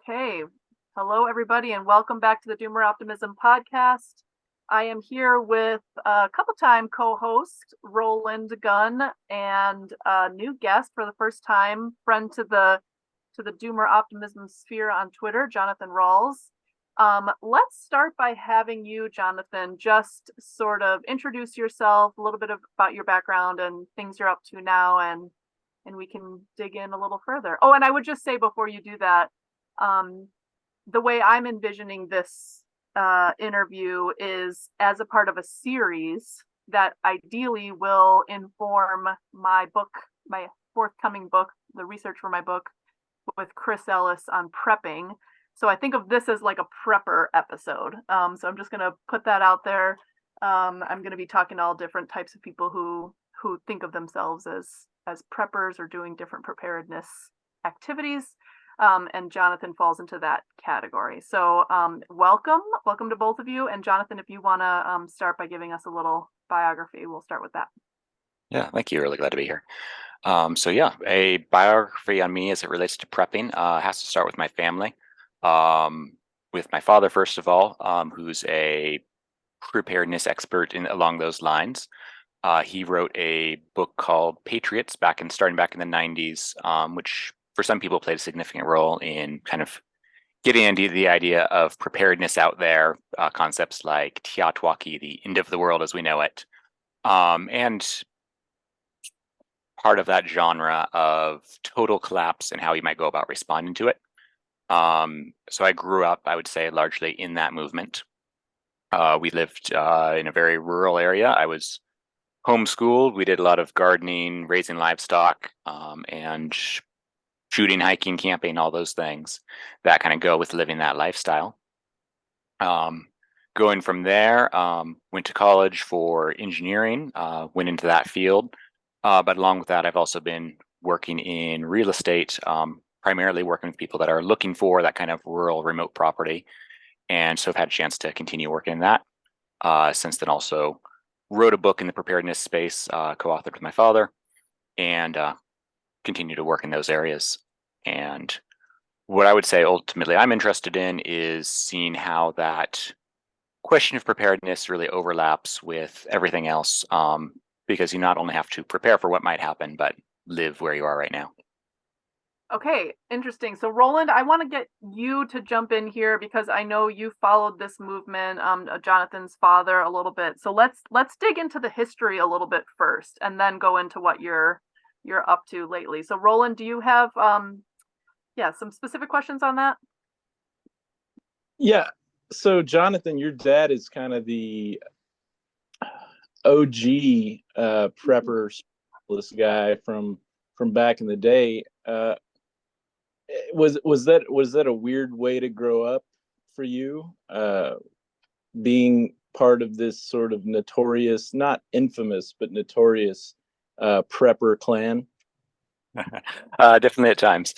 Okay. Hello, everybody, and welcome back to the Doomer Optimism podcast. I am here with a couple-time co-host, Roland Gunn, and a new guest for the first time, friend to the Doomer Optimism sphere on Twitter, Jonathan Rawles. Let's start by having you, Jonathan, just sort of introduce yourself, a little bit about your background and things you're up to now, and we can dig in a little further. Oh, and I would just say before you do that, the way I'm envisioning this interview is as a part of a series that ideally will inform my book, my forthcoming book, the research for my book with Chris Ellis on prepping. So I think of this as like a prepper episode. So I'm just going to put that out there. I'm going to be talking to all different types of people who think of themselves as preppers or doing different preparedness activities. And Jonathan falls into that category. So welcome to both of you. And Jonathan, if you want to start by giving us a little biography, we'll start with that. Yeah, thank you. Really glad to be here. A biography on me as it relates to prepping has to start with my family. With my father, first of all, who's a preparedness expert along those lines. He wrote a book called Patriots starting back in the 90s, which for some people played a significant role in kind of getting into the idea of preparedness out there, concepts like Tiatwaki, the end of the world as we know it, and part of that genre of total collapse and how you might go about responding to it. So I grew up, I would say, largely in that movement. We lived in a very rural area. I was homeschooled. We did a lot of gardening, raising livestock, and shooting, hiking, camping, all those things that kind of go with living that lifestyle. Going from there, went to college for engineering, went into that field. But along with that, I've also been working in real estate, primarily working with people that are looking for that kind of rural, remote property. And so I've had a chance to continue working in that. Since then, also wrote a book in the preparedness space, co-authored with my father, and continue to work in those areas. And what I would say ultimately I'm interested in is seeing how that question of preparedness really overlaps with everything else, because you not only have to prepare for what might happen, but live where you are right now. Okay, interesting. So Roland, I want to get you to jump in here because I know you followed this movement, Jonathan's father, a little bit. So let's dig into the history a little bit first, and then go into what you're up to lately. So Roland, do you have some specific questions on that? Yeah. So Jonathan, your dad is kind of the OG prepper specialist guy from back in the day. Was that a weird way to grow up for you, being part of this sort of notorious, not infamous, but notorious prepper clan? Definitely at times.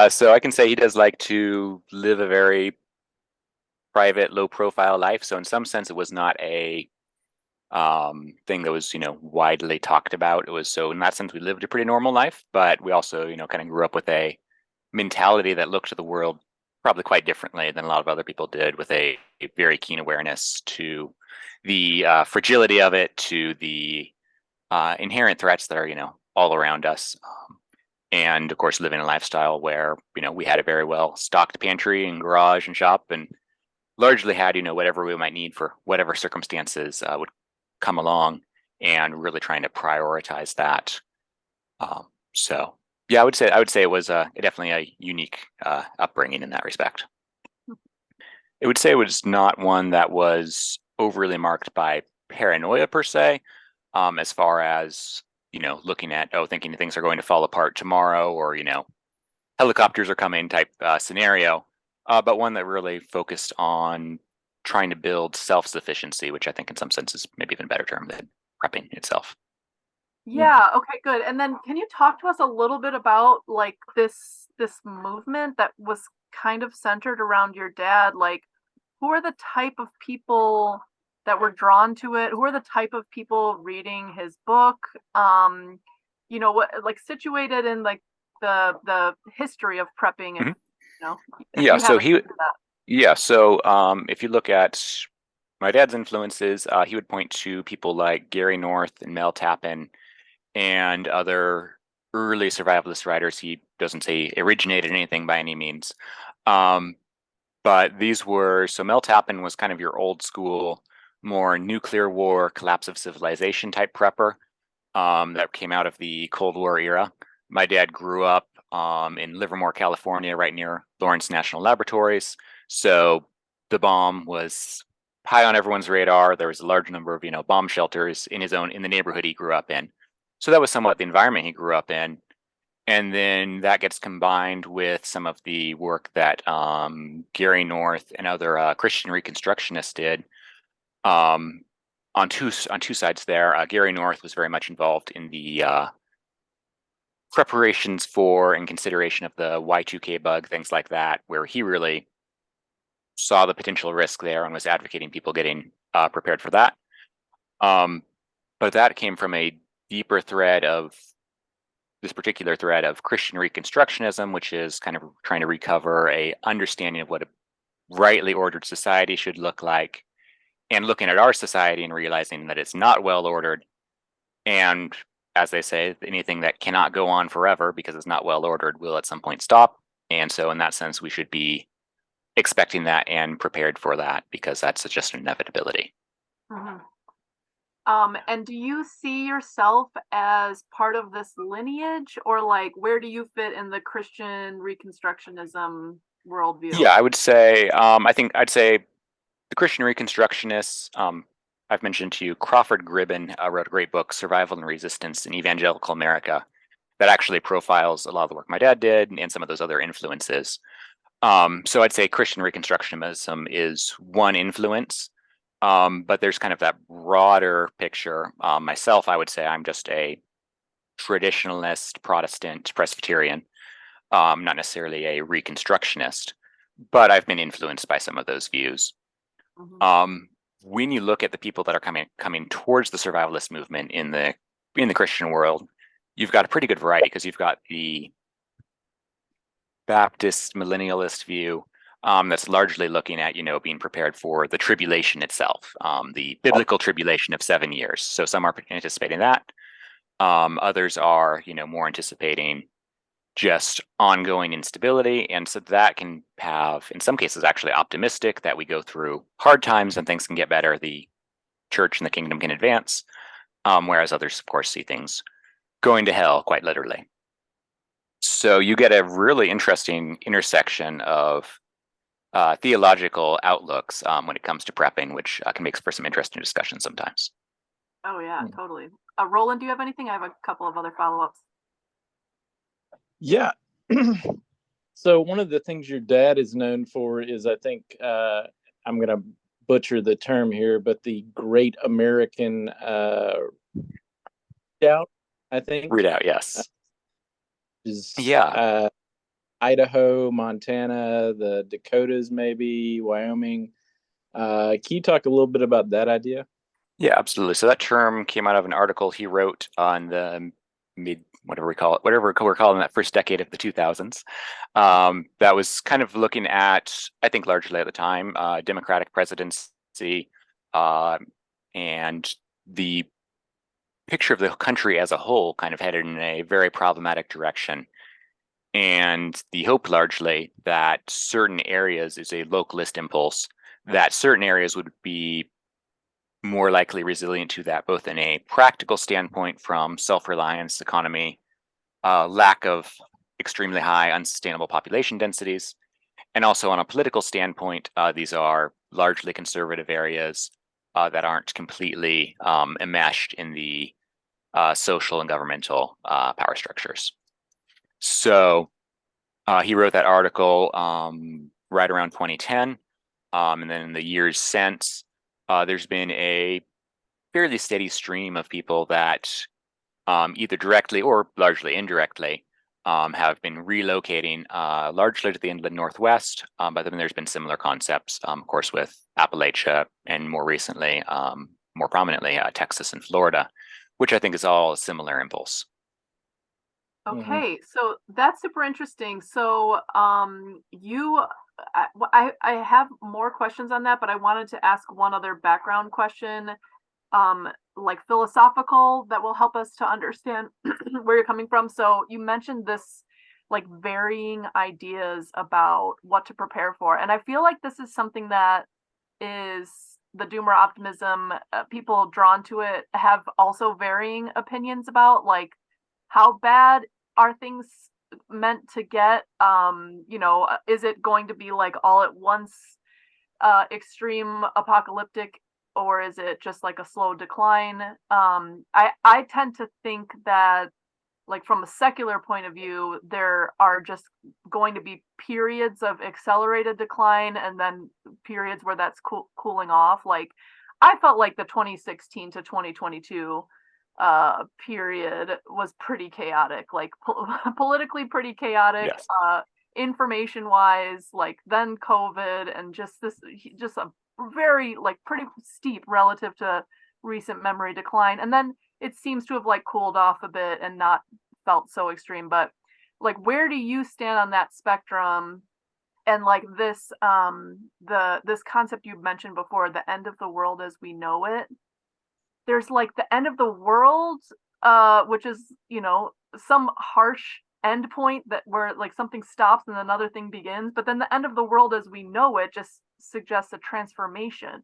So I can say he does like to live a very private, low-profile life. So in some sense, it was not a thing that was, widely talked about. It was, so in that sense, we lived a pretty normal life, but we also, kind of grew up with a mentality that looked at the world probably quite differently than a lot of other people did, with a very keen awareness to the fragility of it, to the inherent threats that are, all around us. And of course, living a lifestyle where, we had a very well stocked pantry and garage and shop, and largely had, whatever we might need for whatever circumstances would come along, and really trying to prioritize that. So yeah, I would say it was definitely a unique upbringing in that respect. I would say it was not one that was overly marked by paranoia per se, as far as, looking at, thinking things are going to fall apart tomorrow, or, helicopters are coming type scenario, but one that really focused on trying to build self-sufficiency, which I think in some senses maybe even a better term than prepping itself. Yeah, okay, good. And then can you talk to us a little bit about like this movement that was kind of centered around your dad? Like, who are the type of people that were drawn to it? Who are the type of people reading his book? What, like, situated in like the history of prepping and No, if Yeah, you so haven't heard that. if you look at my dad's influences, he would point to people like Gary North and Mel Tappan and other early survivalist writers. He doesn't say originated anything by any means. Um, but these were, so Mel Tappan was kind of your old school, more nuclear war, collapse of civilization type prepper that came out of the Cold War era. My dad grew up in Livermore, California, right near Lawrence National Laboratories. So the bomb was high on everyone's radar. There was a large number of, bomb shelters in the neighborhood he grew up in. So that was somewhat the environment he grew up in. And then that gets combined with some of the work that Gary North and other Christian Reconstructionists did um, on two sides there. Gary North was very much involved in the preparations for and consideration of the Y2K bug, things like that, where he really saw the potential risk there and was advocating people getting prepared for that. But that came from a deeper thread of this particular thread of Christian Reconstructionism, which is kind of trying to recover a understanding of what a rightly ordered society should look like, and looking at our society and realizing that it's not well ordered. And as they say, anything that cannot go on forever because it's not well ordered will at some point stop. And so in that sense, we should be expecting that and prepared for that because that's just an inevitability. Mm-hmm. And do you see yourself as part of this lineage, or like where do you fit in the Christian Reconstructionism worldview? Yeah, I would say, I'd say the Christian Reconstructionists, I've mentioned to you, Crawford Gribben wrote a great book, Survival and Resistance in Evangelical America, that actually profiles a lot of the work my dad did and some of those other influences. So I'd say Christian Reconstructionism is one influence, but there's kind of that broader picture. Myself, I would say I'm just a traditionalist Protestant Presbyterian, not necessarily a Reconstructionist, but I've been influenced by some of those views. Mm-hmm. When you look at the people that are coming towards the survivalist movement in the Christian world, you've got a pretty good variety because you've got the Baptist millennialist view that's largely looking at, being prepared for the tribulation itself, the biblical tribulation of 7 years. So some are anticipating that. Others are, more anticipating just ongoing instability. And so that can have, in some cases, actually optimistic that we go through hard times and things can get better. The church and the kingdom can advance. Whereas others, of course, see things going to hell, quite literally. So you get a really interesting intersection of theological outlooks when it comes to prepping, which can make for some interesting discussion sometimes. Oh yeah, totally. Roland, do you have anything? I have a couple of other follow-ups. Yeah. So one of the things your dad is known for is, I think, I'm going to butcher the term here, but the Great American Redoubt, I think. Readout, yes. Is Yeah. Idaho, Montana, the Dakotas, maybe Wyoming. Can you talk a little bit about that idea? Yeah, absolutely. So that term came out of an article he wrote on the whatever we're calling that first decade of the 2000s. That was kind of looking at, I think largely at the time, Democratic presidency and the picture of the country as a whole kind of headed in a very problematic direction. And the hope largely that certain areas is a localist impulse, that certain areas would be more likely resilient to that, both in a practical standpoint from self-reliance, economy, lack of extremely high unsustainable population densities, and also on a political standpoint, these are largely conservative areas that aren't completely enmeshed in the social and governmental power structures. So he wrote that article right around 2010, and then in the years since, there's been a fairly steady stream of people that either directly or largely indirectly have been relocating largely to the inland Northwest, but then there's been similar concepts, of course, with Appalachia and more recently, more prominently, Texas and Florida, which I think is all a similar impulse. Okay, so that's super interesting. So, I have more questions on that, but I wanted to ask one other background question, like philosophical, that will help us to understand where you're coming from. So you mentioned this, like varying ideas about what to prepare for, and I feel like this is something that is the doomer optimism, people drawn to it have also varying opinions about, like how bad are things meant to get? Is it going to be like all at once extreme apocalyptic, or is it just like a slow decline? I tend to think that, like from a secular point of view, there are just going to be periods of accelerated decline and then periods where that's cooling off. Like I felt like the 2016 to 2022 period was pretty chaotic, like politically pretty chaotic, Yes. information wise, like then COVID and just a very like pretty steep relative to recent memory decline. And then it seems to have like cooled off a bit and not felt so extreme. But like where do you stand on that spectrum? And like this concept you mentioned before, the end of the world as we know it. There's like the end of the world, which is, some harsh end point that where like something stops and another thing begins. But then the end of the world as we know it just suggests a transformation,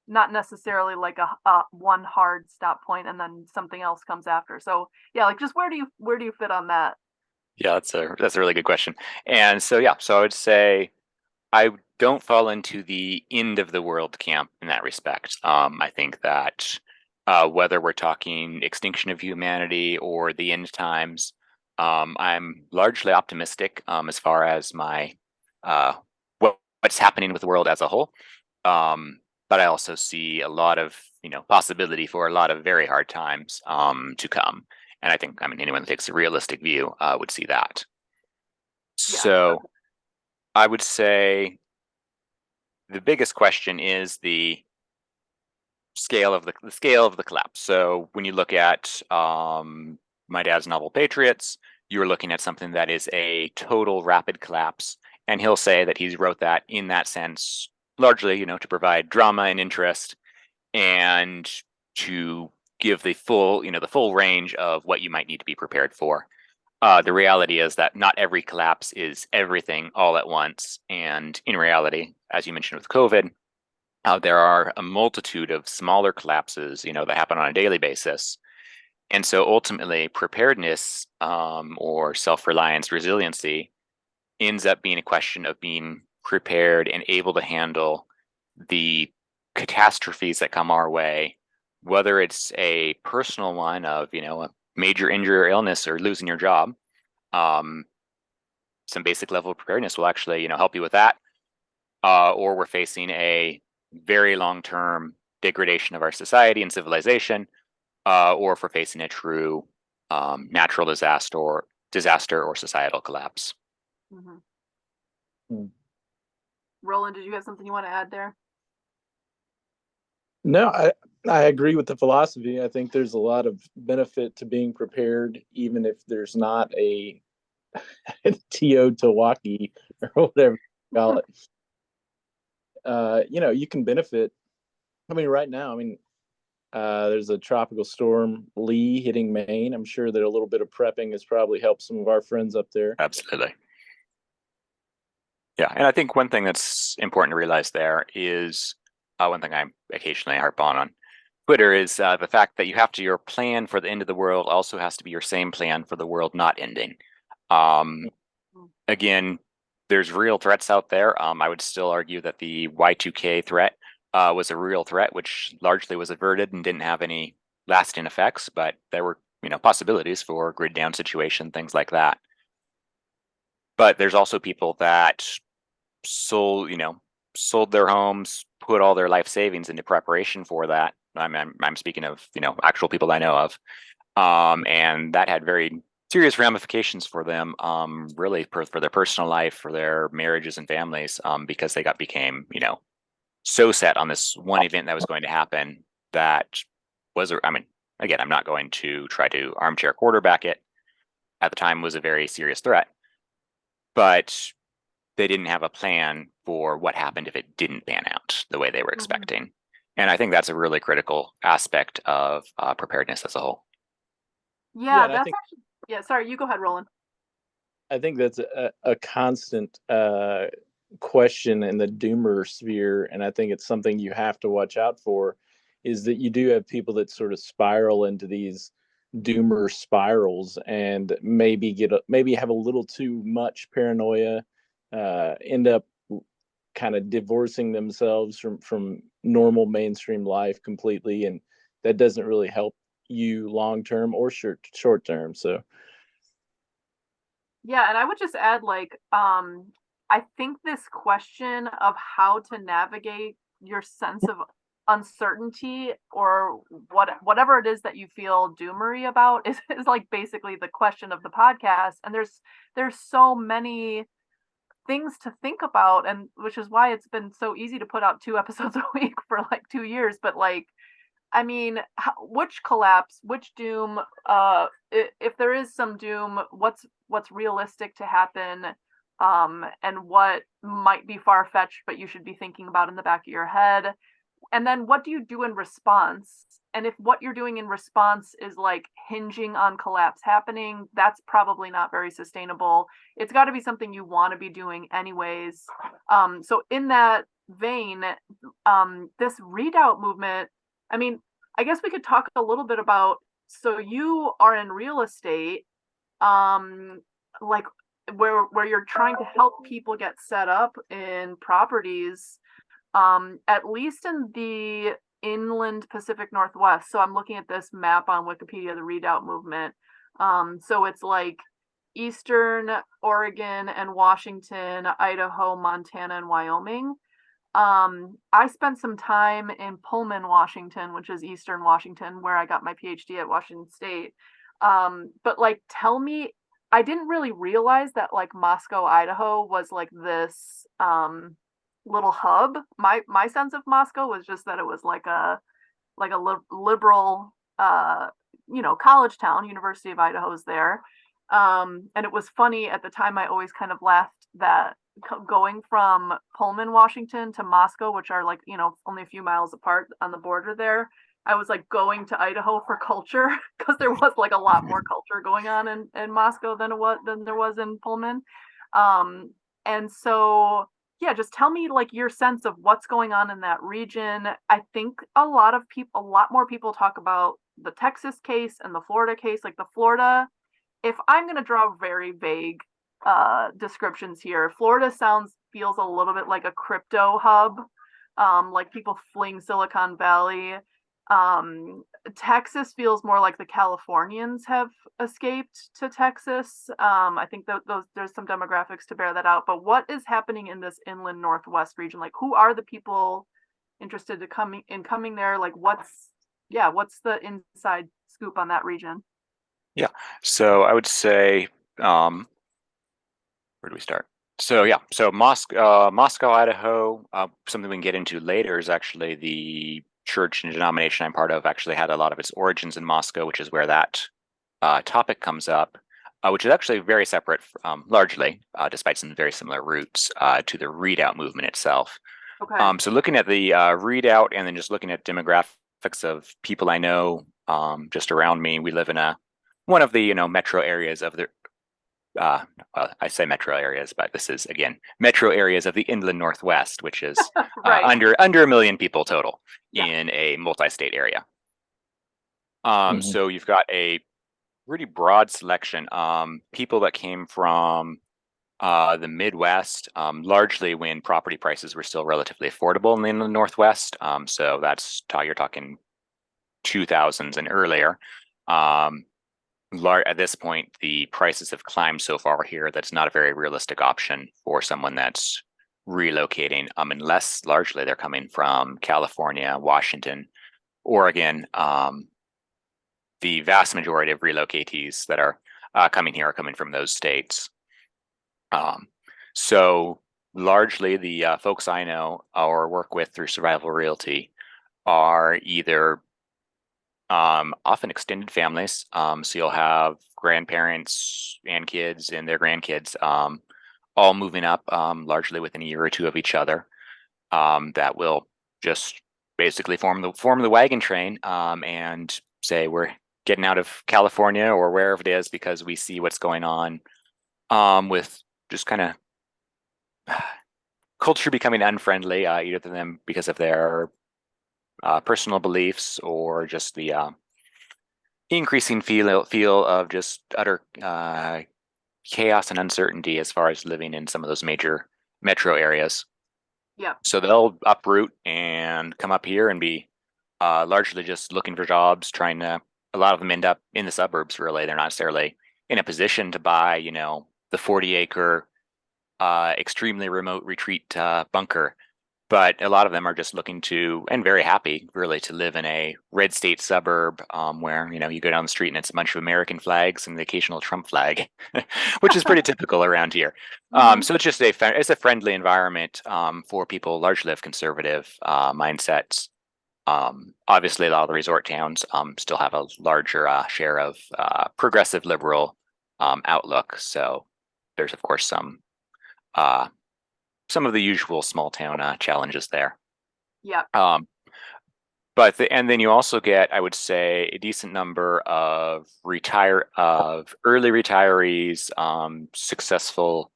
not necessarily like a one hard stop point and then something else comes after. So yeah, like just where do you fit on that? Yeah, that's a really good question. And so yeah, so I would say I don't fall into the end of the world camp in that respect. I think that whether we're talking extinction of humanity or the end times, I'm largely optimistic as far as my what's happening with the world as a whole. But I also see a lot of possibility for a lot of very hard times to come. And I think, anyone that takes a realistic view would see that. Yeah. So I would say the biggest question is the scale of the collapse. So when you look at my dad's novel Patriots, you're looking at something that is a total rapid collapse, and he'll say that he wrote that in that sense largely, to provide drama and interest and to give the full range of what you might need to be prepared for. The reality is that not every collapse is everything all at once. And in reality, as you mentioned with COVID, there are a multitude of smaller collapses, that happen on a daily basis. And so ultimately, preparedness or self-reliance, resiliency ends up being a question of being prepared and able to handle the catastrophes that come our way, whether it's a personal one of, a major injury or illness or losing your job. Some basic level of preparedness will actually, help you with that. Or we're facing a very long-term degradation of our society and civilization, or if we're facing a true natural disaster or societal collapse. Mm-hmm. Hmm. Roland, did you have something you want to add there? No, I agree with the philosophy. I think there's a lot of benefit to being prepared, even if there's not a Teotihuacan or whatever you call it. You can benefit. Right now, there's a tropical storm Lee hitting Maine. I'm sure that a little bit of prepping has probably helped some of our friends up there. Absolutely. Yeah, and I think one thing that's important to realize there is one thing I occasionally harp on Twitter is the fact that your plan for the end of the world also has to be your same plan for the world not ending. Again, there's real threats out there. I would still argue that the Y2K threat was a real threat, which largely was averted and didn't have any lasting effects, but there were possibilities for grid down situation, things like that. But there's also people that sold their homes, put all their life savings into preparation for that. I'm speaking of actual people I know of, and that had very serious ramifications for them, really for their personal life, for their marriages and families, because they became so set on this one event that was going to happen that was again, I'm not going to try to armchair quarterback it. at the time was a very serious threat, but they didn't have a plan for what happened if it didn't pan out the way they were expecting. And I think that's a really critical aspect of preparedness as a whole. Yeah, and I that's think actually, yeah, sorry, you go ahead, Roland. I think that's a constant question in the doomer sphere, and I think it's something you have to watch out for. Is that you do have people that sort of spiral into these doomer spirals and maybe have a little too much paranoia, end up kind of divorcing themselves from normal mainstream life completely, and that doesn't really help you long term or short term. So Yeah, and I would just add, like, I think this question of how to navigate your sense of uncertainty or whatever it is that you feel doomery about is like basically the question of the podcast. And there's so many things to think about, and which is why it's been so easy to put out 2 episodes a week for like 2 years. But like, I mean, which collapse, which doom, if there is some doom, what's realistic to happen, and what might be far-fetched, but you should be thinking about in the back of your head. And then what do you do in response? And if what you're doing in response is like hinging on collapse happening, that's probably not very sustainable. It's got to be something you want to be doing anyways. So in that vein, this readout movement, I mean, I guess we could talk a little bit about, so you are in real estate, like where you're trying to help people get set up in properties, at least in the inland Pacific Northwest. So I'm looking at this map on Wikipedia, the readout movement. So it's like Eastern Oregon and Washington, Idaho, Montana, and Wyoming. I spent some time in Pullman, Washington, which is Eastern Washington, where I got my PhD at Washington State. But like, tell me, I didn't really realize that like Moscow, Idaho was like this little hub. My sense of Moscow was just that it was like a liberal college town. University of Idaho is there. And it was funny at the time. I always kind of laughed that going from Pullman, Washington to Moscow, which are like, only a few miles apart on the border there, I was like going to Idaho for culture because there was like a lot more culture going on in Moscow than there was in Pullman. And so yeah, just tell me like your sense of what's going on in that region. I think a lot more people talk about the Texas case and the Florida case. Like the Florida, if I'm going to draw very vague descriptions here, Florida feels a little bit like a crypto hub, like people fleeing Silicon Valley. Texas feels more like the Californians have escaped to Texas. I think there's some demographics to bear that out. But what is happening in this inland Northwest region? Like, who are the people interested in coming there? Like, what's the inside scoop on that region? Yeah, so I would say, where do we start? So yeah, so Moscow, Idaho. Something we can get into later is actually the church and denomination I'm part of actually had a lot of its origins in Moscow, which is where that topic comes up, which is actually very separate, largely, despite some very similar roots, to the readout movement itself. Okay. So looking at the readout and then just looking at demographics of people I know just around me, we live in one of the metro areas of the well, I say metro areas, but this is again metro areas of the inland Northwest, which is Right. under 1 million people total Yeah. in a multi-state area. Mhm. So you've got a pretty broad selection. People that came from the Midwest, largely when property prices were still relatively affordable in the inland Northwest. So you're talking 2000s and earlier. At this point, the prices have climbed so far here that's not a very realistic option for someone that's relocating, unless largely they're coming from California, Washington, Oregon. The vast majority of relocatees that are coming here are coming from those states. So largely the folks I know or work with through Survival Realty are either often extended families. So you'll have grandparents, and kids and their grandkids, all moving up, largely within a year or two of each other. That will just basically form the wagon train, and say we're getting out of California or wherever it is because we see what's going on, with just kind of culture becoming unfriendly, either to them because of their personal beliefs or just the increasing feel of just utter chaos and uncertainty as far as living in some of those major metro areas. Yeah. So they'll uproot and come up here and be largely just looking for jobs, trying to. A lot of them end up in the suburbs. Really, they're not necessarily in a position to buy, the 40-acre, extremely remote retreat bunker. But a lot of them are just looking to, and very happy, really, to live in a red state suburb, where you go down the street and it's a bunch of American flags and the occasional Trump flag, which is pretty typical around here. So it's just it's a friendly environment, for people largely of conservative mindsets. Obviously, a lot of the resort towns still have a larger share of progressive liberal outlook. So there's of course some of the usual small town challenges there. Yeah. And then you also get, I would say, a decent number of early retirees, successful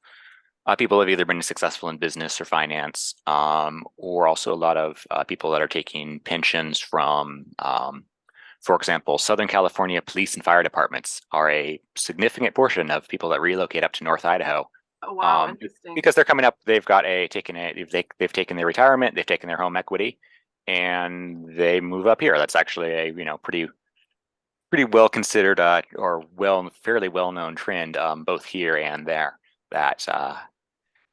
people have either been successful in business or finance, or also a lot of people that are taking pensions from, for example, Southern California police and fire departments are a significant portion of people that relocate up to North Idaho. Oh, wow, interesting. Because they're coming up, they've taken their retirement, they've taken their home equity, and they move up here. That's actually a pretty well considered or fairly well known trend, both here and there, that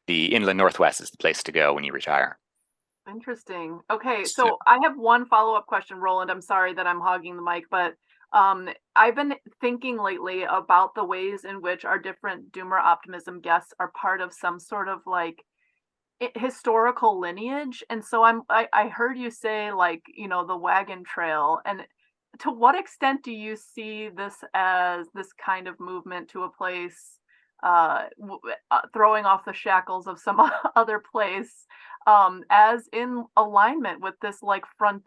the inland Northwest is the place to go when you retire. Interesting. Okay, so I have one follow-up question, Roland. I'm sorry that I'm hogging the mic, but I've been thinking lately about the ways in which our different Doomer Optimism guests are part of some sort of like historical lineage. And so I heard you say the wagon trail. And to what extent do you see this as this kind of movement to a place, throwing off the shackles of some other place, as in alignment with this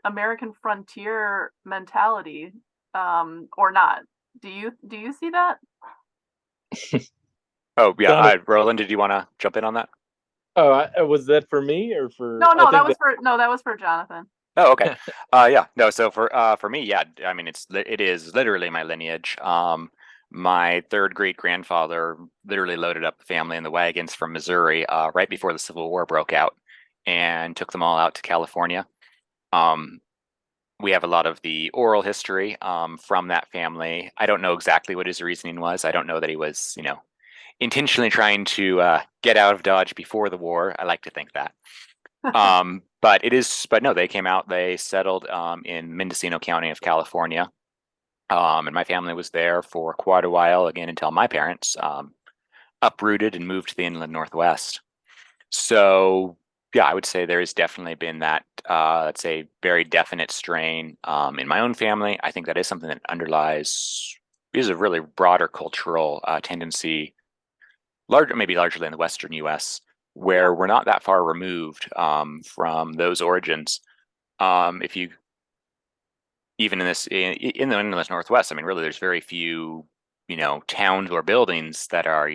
American frontier mentality, or not? Do you see that? Oh yeah, Jonathan. Roland, did you want to jump in on that? Oh, was that for me or for? No, that was for Jonathan. Oh, okay. Yeah, no. So for me, yeah, I mean, it is literally my lineage. My third great grandfather literally loaded up the family in the wagons from Missouri, right before the Civil War broke out, and took them all out to California. We have a lot of the oral history from that family. I don't know exactly what his reasoning was. I don't know that he was, intentionally trying to get out of Dodge before the war. I like to think that. But no, they came out, they settled in Mendocino County of California. And my family was there for quite a while, again, until my parents uprooted and moved to the inland Northwest. So yeah, I would say there has definitely been that, let's say, very definite strain in my own family. I think that is something that is a really broader cultural tendency, maybe largely in the Western U.S., where we're not that far removed from those origins. If you even in the inland Northwest, I mean, really, there's very few, towns or buildings that are,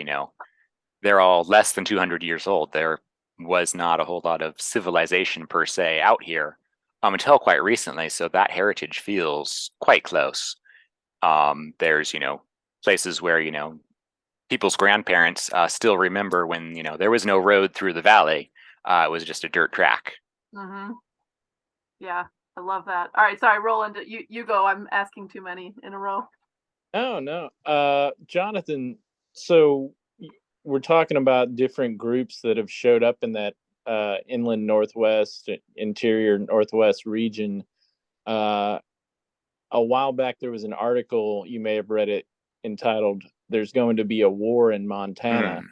they're all less than 200 years old. There was not a whole lot of civilization per se out here until quite recently. So that heritage feels quite close. There's, places where, people's grandparents still remember when, there was no road through the valley. It was just a dirt track. Mm-hmm. Yeah, I love that. All right, sorry, Roland, you go. I'm asking too many in a row. Oh, no. Jonathan, so we're talking about different groups that have showed up in that inland Northwest, interior Northwest region. A while back, there was an article, you may have read it, entitled "There's Going to Be a War in Montana."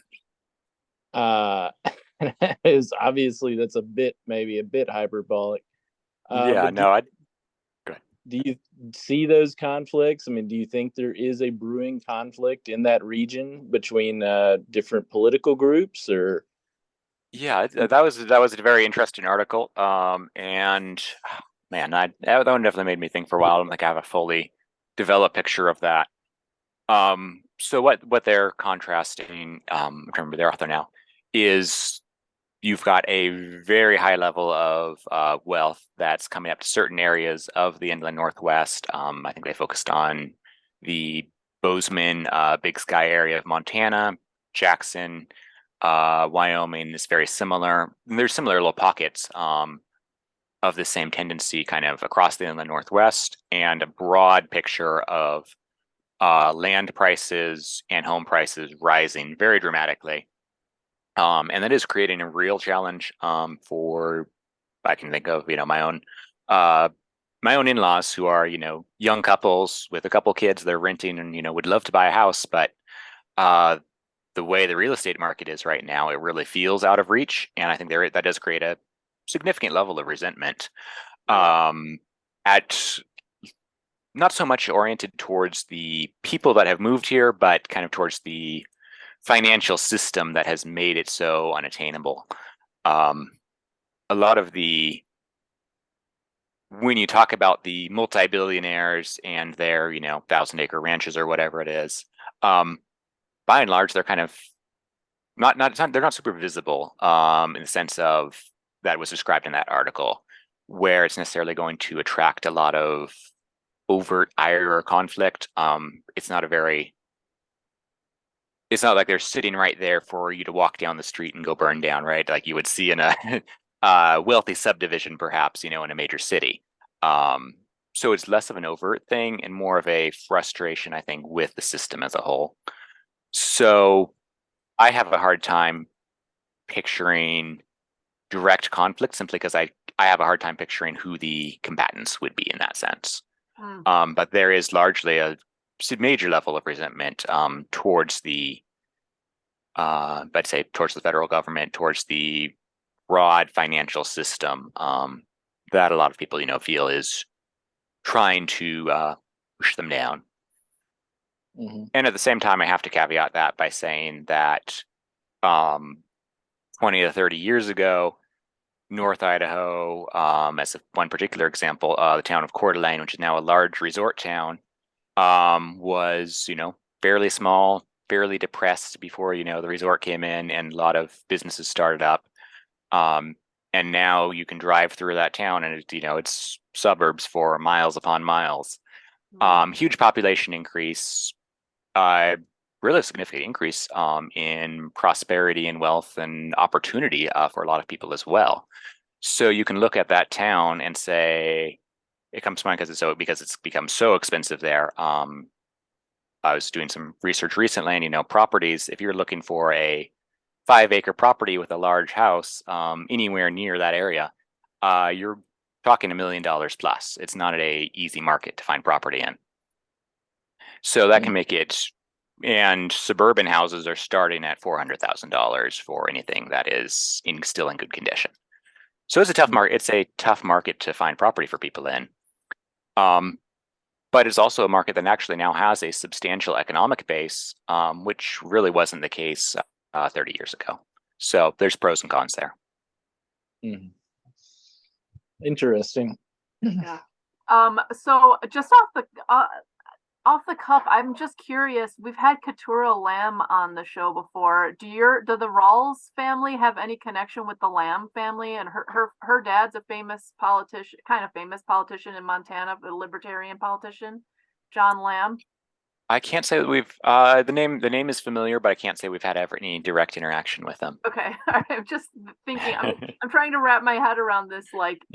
Is obviously that's maybe a bit hyperbolic. Yeah, But no, Do you see those conflicts? I mean, do you think there is a brewing conflict in that region between different political groups, or? Yeah, that was a very interesting article. And man, that one definitely made me think for a while. I don't think I have a fully developed picture of that. So what they're contrasting, I'm trying to remember their author now, is you've got a very high level of wealth that's coming up to certain areas of the inland Northwest. I think they focused on the Bozeman, Big Sky area of Montana, Jackson, Wyoming is very similar. There's similar little pockets of the same tendency kind of across the inland Northwest, and a broad picture of land prices and home prices rising very dramatically. And that is creating a real challenge for, I can think of, my own in-laws who are, young couples with a couple kids, they're renting and, would love to buy a house, but the way the real estate market is right now, it really feels out of reach. And I think that does create a significant level of resentment at not so much oriented towards the people that have moved here, but kind of towards the financial system that has made it so unattainable. A lot of when you talk about the multi-billionaires and their, 1,000-acre ranches or whatever it is, by and large, they're kind of they're not super visible in the sense of that was described in that article, where it's necessarily going to attract a lot of overt ire or conflict. It's not like they're sitting right there for you to walk down the street and go burn down, right? Like you would see in a wealthy subdivision, perhaps, in a major city. So it's less of an overt thing and more of a frustration, I think, with the system as a whole. So I have a hard time picturing direct conflict simply because I have a hard time picturing who the combatants would be in that sense. But there is largely a major level of resentment towards I'd say towards the federal government, towards the broad financial system that a lot of people, feel is trying to push them down. Mm-hmm. And at the same time, I have to caveat that by saying that 20 to 30 years ago, North Idaho, as one particular example, the town of Coeur d'Alene, which is now a large resort town, was, fairly small, fairly depressed before, the resort came in and a lot of businesses started up. And now you can drive through that town and it's suburbs for miles upon miles. Huge population increase, really significant increase in prosperity and wealth and opportunity for a lot of people as well. So you can look at that town and say, it comes to mind because it's become so expensive there. I was doing some research recently, and properties, if you're looking for a 5-acre property with a large house anywhere near that area, you're talking $1 million plus. It's not an easy market to find property in. So that can make it, and suburban houses are starting at $400,000 for anything that is still in good condition. So it's a tough market. It's a tough market to find property for people in. But it's also a market that actually now has a substantial economic base, which really wasn't the case 30 years ago. So there's pros and cons there. Mm-hmm. Interesting. Yeah. So just off the cuff, I'm just curious. We've had Keturah Lamb on the show before. Do the Rawles family have any connection with the Lamb family? And her dad's a famous politician in Montana, a libertarian politician, John Lamb. I can't say that we've the name is familiar, but I can't say we've had any direct interaction with them. Okay, I'm just thinking. I'm trying to wrap my head around this,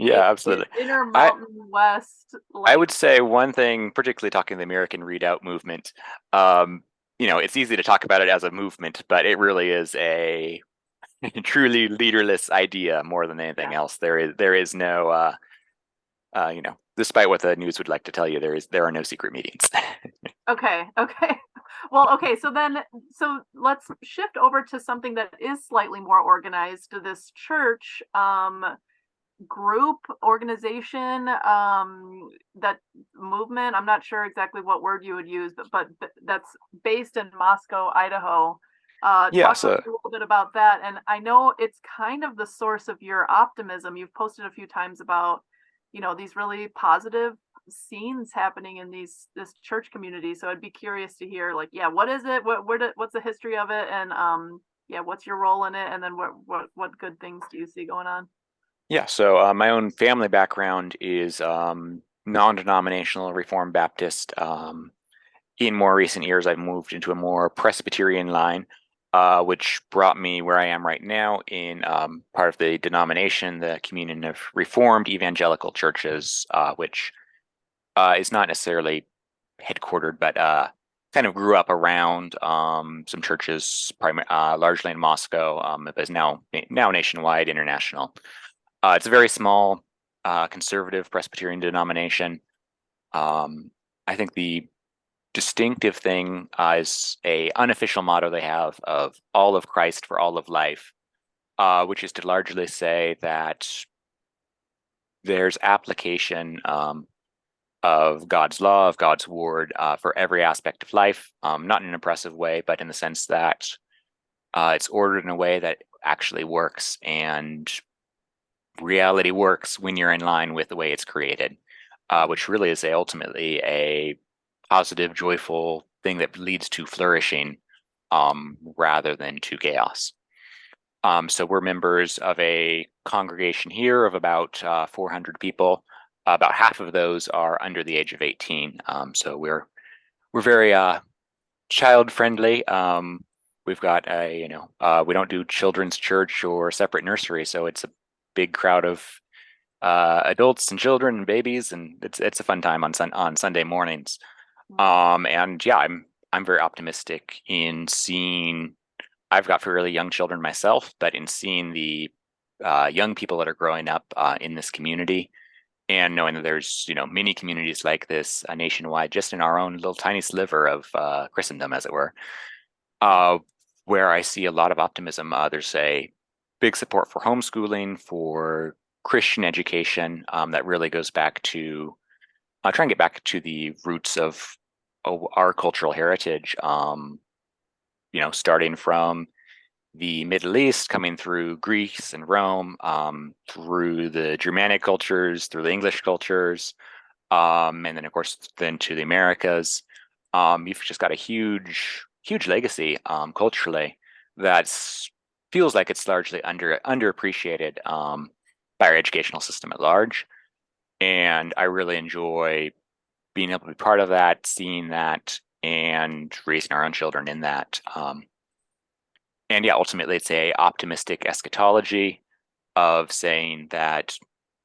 absolutely, inner Mountain West. I would say one thing, particularly talking the American readout movement. It's easy to talk about it as a movement, but it really is a truly leaderless idea more than anything else. There is no, despite what the news would like to tell you, there are no secret meetings. Okay. Well, okay. So let's shift over to something that is slightly more organized. This church, group, organization, that movement, I'm not sure exactly what word you would use, but that's based in Moscow, Idaho. Yeah, Talk to us so a little bit about that. And I know it's kind of the source of your optimism. You've posted a few times about, these really positive scenes happening in this church community. So I'd be curious to hear, like, yeah, what is it? What's the history of it? And yeah, what's your role in it? And then what good things do you see going on? yeah, so my own family background is non-denominational Reformed Baptist. In more recent years, I've moved into a more Presbyterian line, which brought me where I am right now in part of the denomination, the Communion of Reformed Evangelical Churches, which is not necessarily headquartered, but kind of grew up around some churches, largely in Moscow, but is now nationwide, international. It's a very small conservative Presbyterian denomination. I think the distinctive thing is a unofficial motto they have of all of Christ for all of life, which is to largely say that there's application of God's law, of God's word for every aspect of life, not in an oppressive way, but in the sense that it's ordered in a way that actually works, and reality works when you're in line with the way it's created, which really is ultimately a positive, joyful thing that leads to flourishing rather than to chaos. So we're members of a congregation here of about 400 people. About half of those are under the age of 18. So we're very child friendly. We've got we don't do children's church or separate nursery, so it's a big crowd of adults and children and babies, and it's a fun time on Sunday mornings. And yeah, I'm very optimistic in seeing. I've got fairly young children myself, but in seeing the young people that are growing up in this community, and knowing that there's many communities like this nationwide, just in our own little tiny sliver of Christendom, as it were, where I see a lot of optimism. There's a big support for homeschooling, for Christian education, that really goes back to try and get back to the roots of our cultural heritage. Starting from the Middle East, coming through Greece and Rome, through the Germanic cultures, through the English cultures, and then of course then to the Americas. You've just got a huge legacy culturally that feels like it's largely underappreciated by our educational system at large. And I really enjoy being able to be part of that, seeing that, and raising our own children in that. And yeah, ultimately, it's a optimistic eschatology of saying that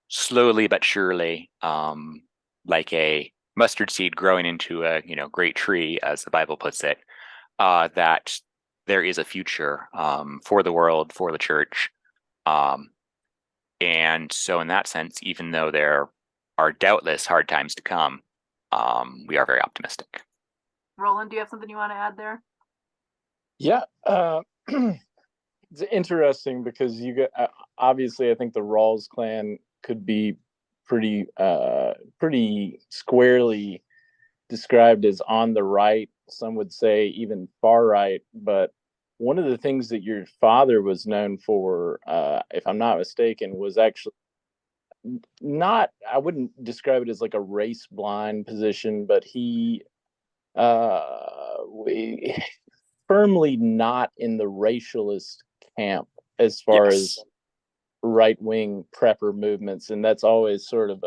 slowly but surely, like a mustard seed growing into a great tree, as the Bible puts it, that there is a future for the world, for the church. And so in that sense, even though there are doubtless hard times to come, we are very optimistic. Roland, do you have something you want to add there? Yeah, it's interesting because you get obviously I think the Rawls clan could be pretty squarely described as on the right. Some would say even far right. But one of the things that your father was known for, if I'm not mistaken, was actually not, I wouldn't describe it as like a race blind position, but he firmly not in the racialist camp as far as Yes. right wing prepper movements, and that's always sort of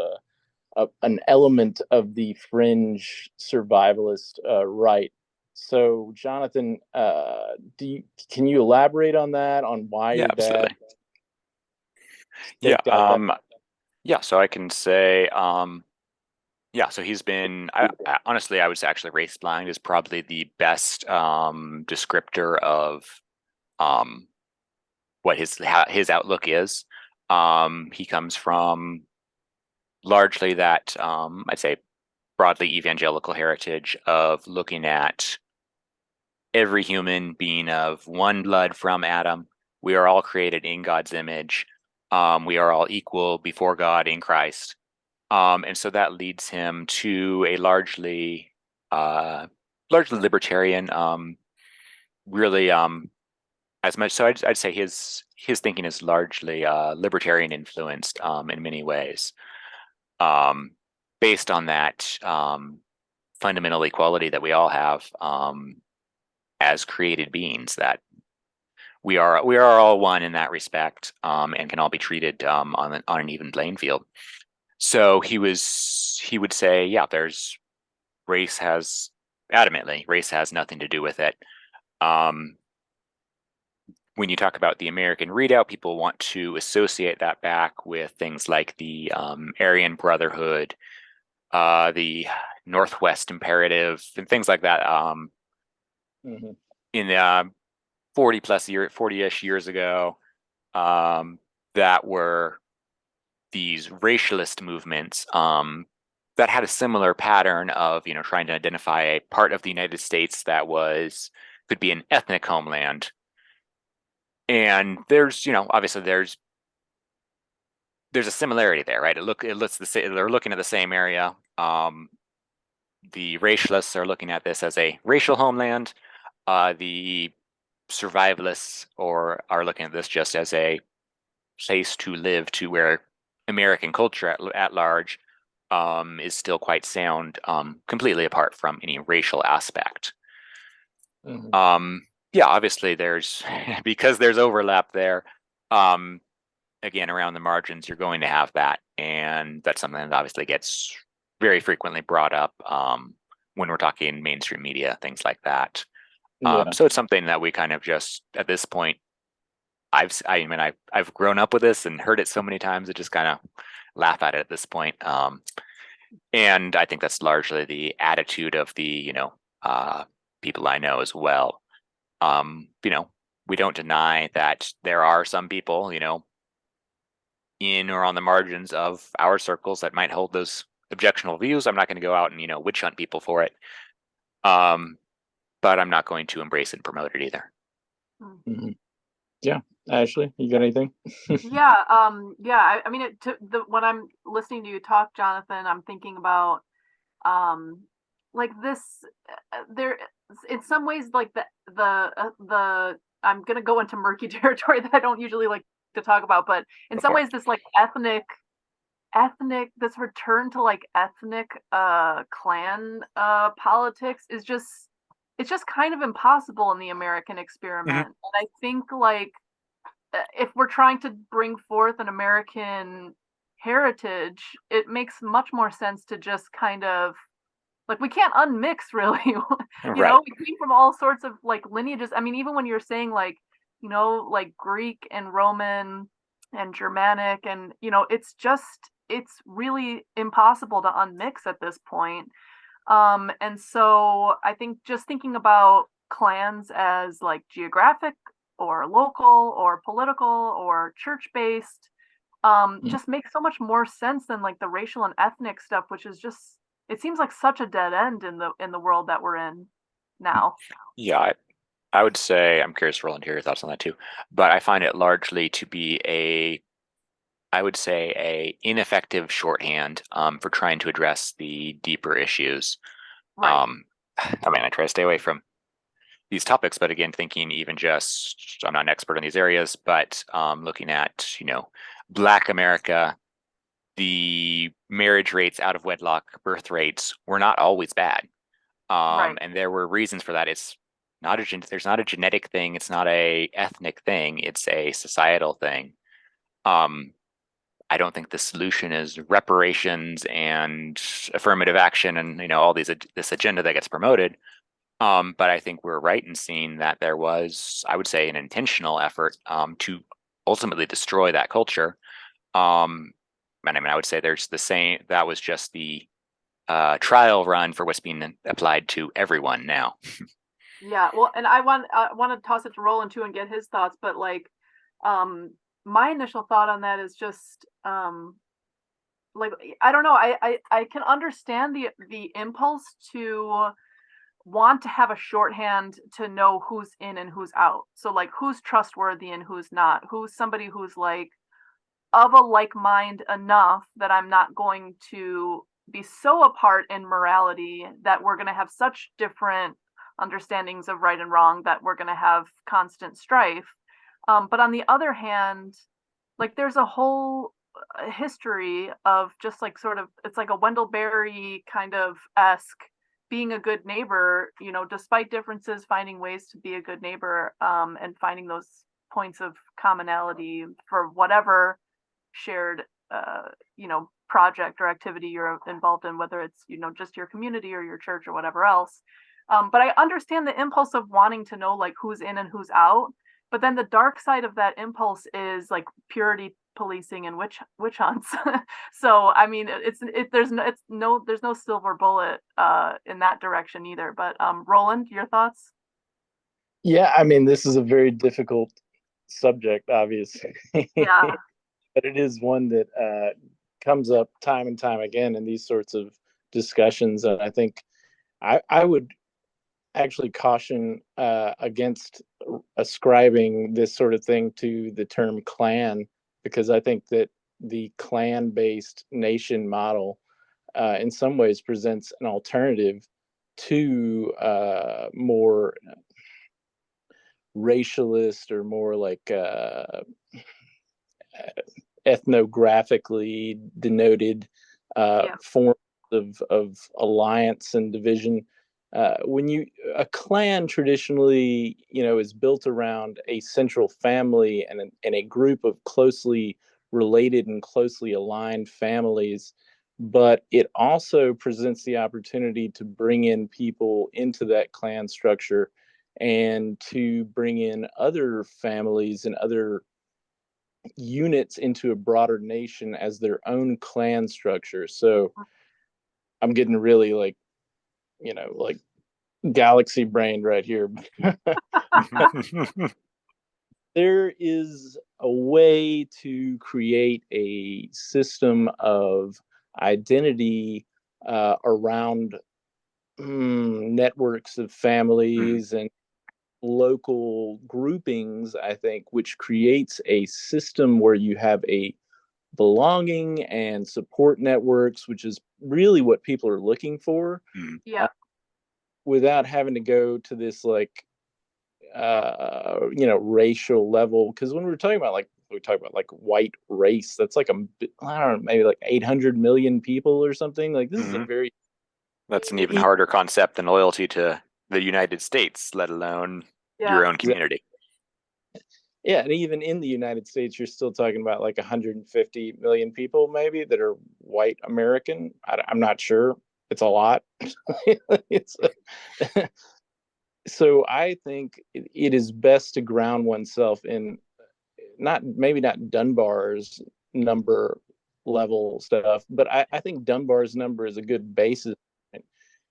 an element of the fringe survivalist right. So, Jonathan, can you elaborate on that? On why Yeah, your dad absolutely. Yeah. staked out that? Yeah. So I can say, yeah. So he's been. Honestly, I would say actually race blind is probably the best descriptor of um, what his outlook is. He comes from largely that I'd say broadly evangelical heritage of looking at every human being of one blood from Adam. We are all created in God's image. We are all equal before God in Christ. And so that leads him to a largely libertarian, really as much. So I'd say his thinking is largely libertarian influenced in many ways, based on that fundamental equality that we all have as created beings, that we are all one in that respect, and can all be treated on an even playing field. So he would say, yeah, race has nothing to do with it. When you talk about the American readout, people want to associate that back with things like the Aryan Brotherhood, the Northwest Imperative, and things like that. In the 40-ish years ago, that were these racialist movements that had a similar pattern of, trying to identify a part of the United States that could be an ethnic homeland. And there's, obviously there's a similarity there, right? They're looking at the same area. The racialists are looking at this as a racial homeland. The survivalists are looking at this just as a place to live, to where American culture at large is still quite sound, completely apart from any racial aspect. Yeah, obviously there's because there's overlap there. Again, around the margins, you're going to have that, and that's something that obviously gets very frequently brought up when we're talking mainstream media, things like that. So it's something that we kind of just, at this point, I've grown up with this and heard it so many times, I just kind of laugh at it at this point. And I think that's largely the attitude of the people I know as well. We don't deny that there are some people, in or on the margins of our circles that might hold those objectionable views. I'm not going to go out and witch hunt people for it, but I'm not going to embrace and promote it either. Yeah, Ashley, you got anything? Yeah, I mean, when I'm listening to you talk, Jonathan, I'm thinking about like this. There, in some ways, like the I'm gonna go into murky territory that I don't usually like to talk about, but in some ways, this like ethnic this return to like ethnic clan politics is just, it's just kind of impossible in the American experiment. And I think like if we're trying to bring forth an American heritage, it makes much more sense to just kind of like, we can't unmix really. We came from all sorts of like lineages. I mean, even when you're saying like, like Greek and Roman and Germanic, and it's really impossible to unmix at this point. And so I think just thinking about clans as like geographic or local or political or church based just makes so much more sense than like the racial and ethnic stuff, which is just, it seems like such a dead end in the world that we're in now. Yeah, I would say, I'm curious, Roland, to hear your thoughts on that too, but I find it largely to be a ineffective shorthand for trying to address the deeper issues. Right. I try to stay away from these topics, but again, thinking even just, I'm not an expert in these areas, but looking at, Black America, the marriage rates, out of wedlock birth rates were not always bad. Right. And there were reasons for that. It's not there's not a genetic thing. It's not a ethnic thing. It's a societal thing. I don't think the solution is reparations and affirmative action and all this agenda that gets promoted. But I think we're right in seeing that there was, I would say, an intentional effort to ultimately destroy that culture. And I would say there's the same. That was just the trial run for what's being applied to everyone now. Yeah. Well, and I want to toss it to Roland too and get his thoughts, but like, my initial thought on that is just like, I don't know, I can understand the impulse to want to have a shorthand to know who's in and who's out. So like, who's trustworthy and who's not, who's somebody who's like of a like mind enough that I'm not going to be so apart in morality that we're going to have such different understandings of right and wrong that we're going to have constant strife. But on the other hand, like there's a whole history of just like sort of, it's like a Wendell Berry kind of esque being a good neighbor, you know, despite differences, finding ways to be a good neighbor, and finding those points of commonality for whatever shared, you know, project or activity you're involved in, whether it's, you know, just your community or your church or whatever else. But I understand the impulse of wanting to know like who's in and who's out. But then the dark side of that impulse is like purity policing and witch hunts. So I mean, there's no silver bullet in that direction either. But Roland, your thoughts? Yeah, I mean, this is a very difficult subject, obviously. Yeah. But it is one that comes up time and time again in these sorts of discussions. And I think I would actually caution against ascribing this sort of thing to the term clan, because I think that the clan-based nation model in some ways presents an alternative to more racialist or more like ethnographically denoted forms of alliance and division. When a clan traditionally, you know, is built around a central family and a group of closely related and closely aligned families, but it also presents the opportunity to bring in people into that clan structure and to bring in other families and other units into a broader nation as their own clan structure. So I'm getting really like, you know, like galaxy brained right here. There is a way to create a system of identity around networks of families and local groupings, I think, which creates a system where you have a belonging and support networks, which is really what people are looking for. Yeah. Without having to go to this like you know, racial level, because when we're talking about like we talk about like white race, that's like I don't know, maybe like 800 million people or something. Like this is a very that's an even harder concept than loyalty to the United States, let alone your own community. Yeah, and even in the United States, you're still talking about like 150 million people maybe that are white American. I'm not sure. It's a lot. So I think it is best to ground oneself in maybe not Dunbar's number level stuff, but I think Dunbar's number is a good basis.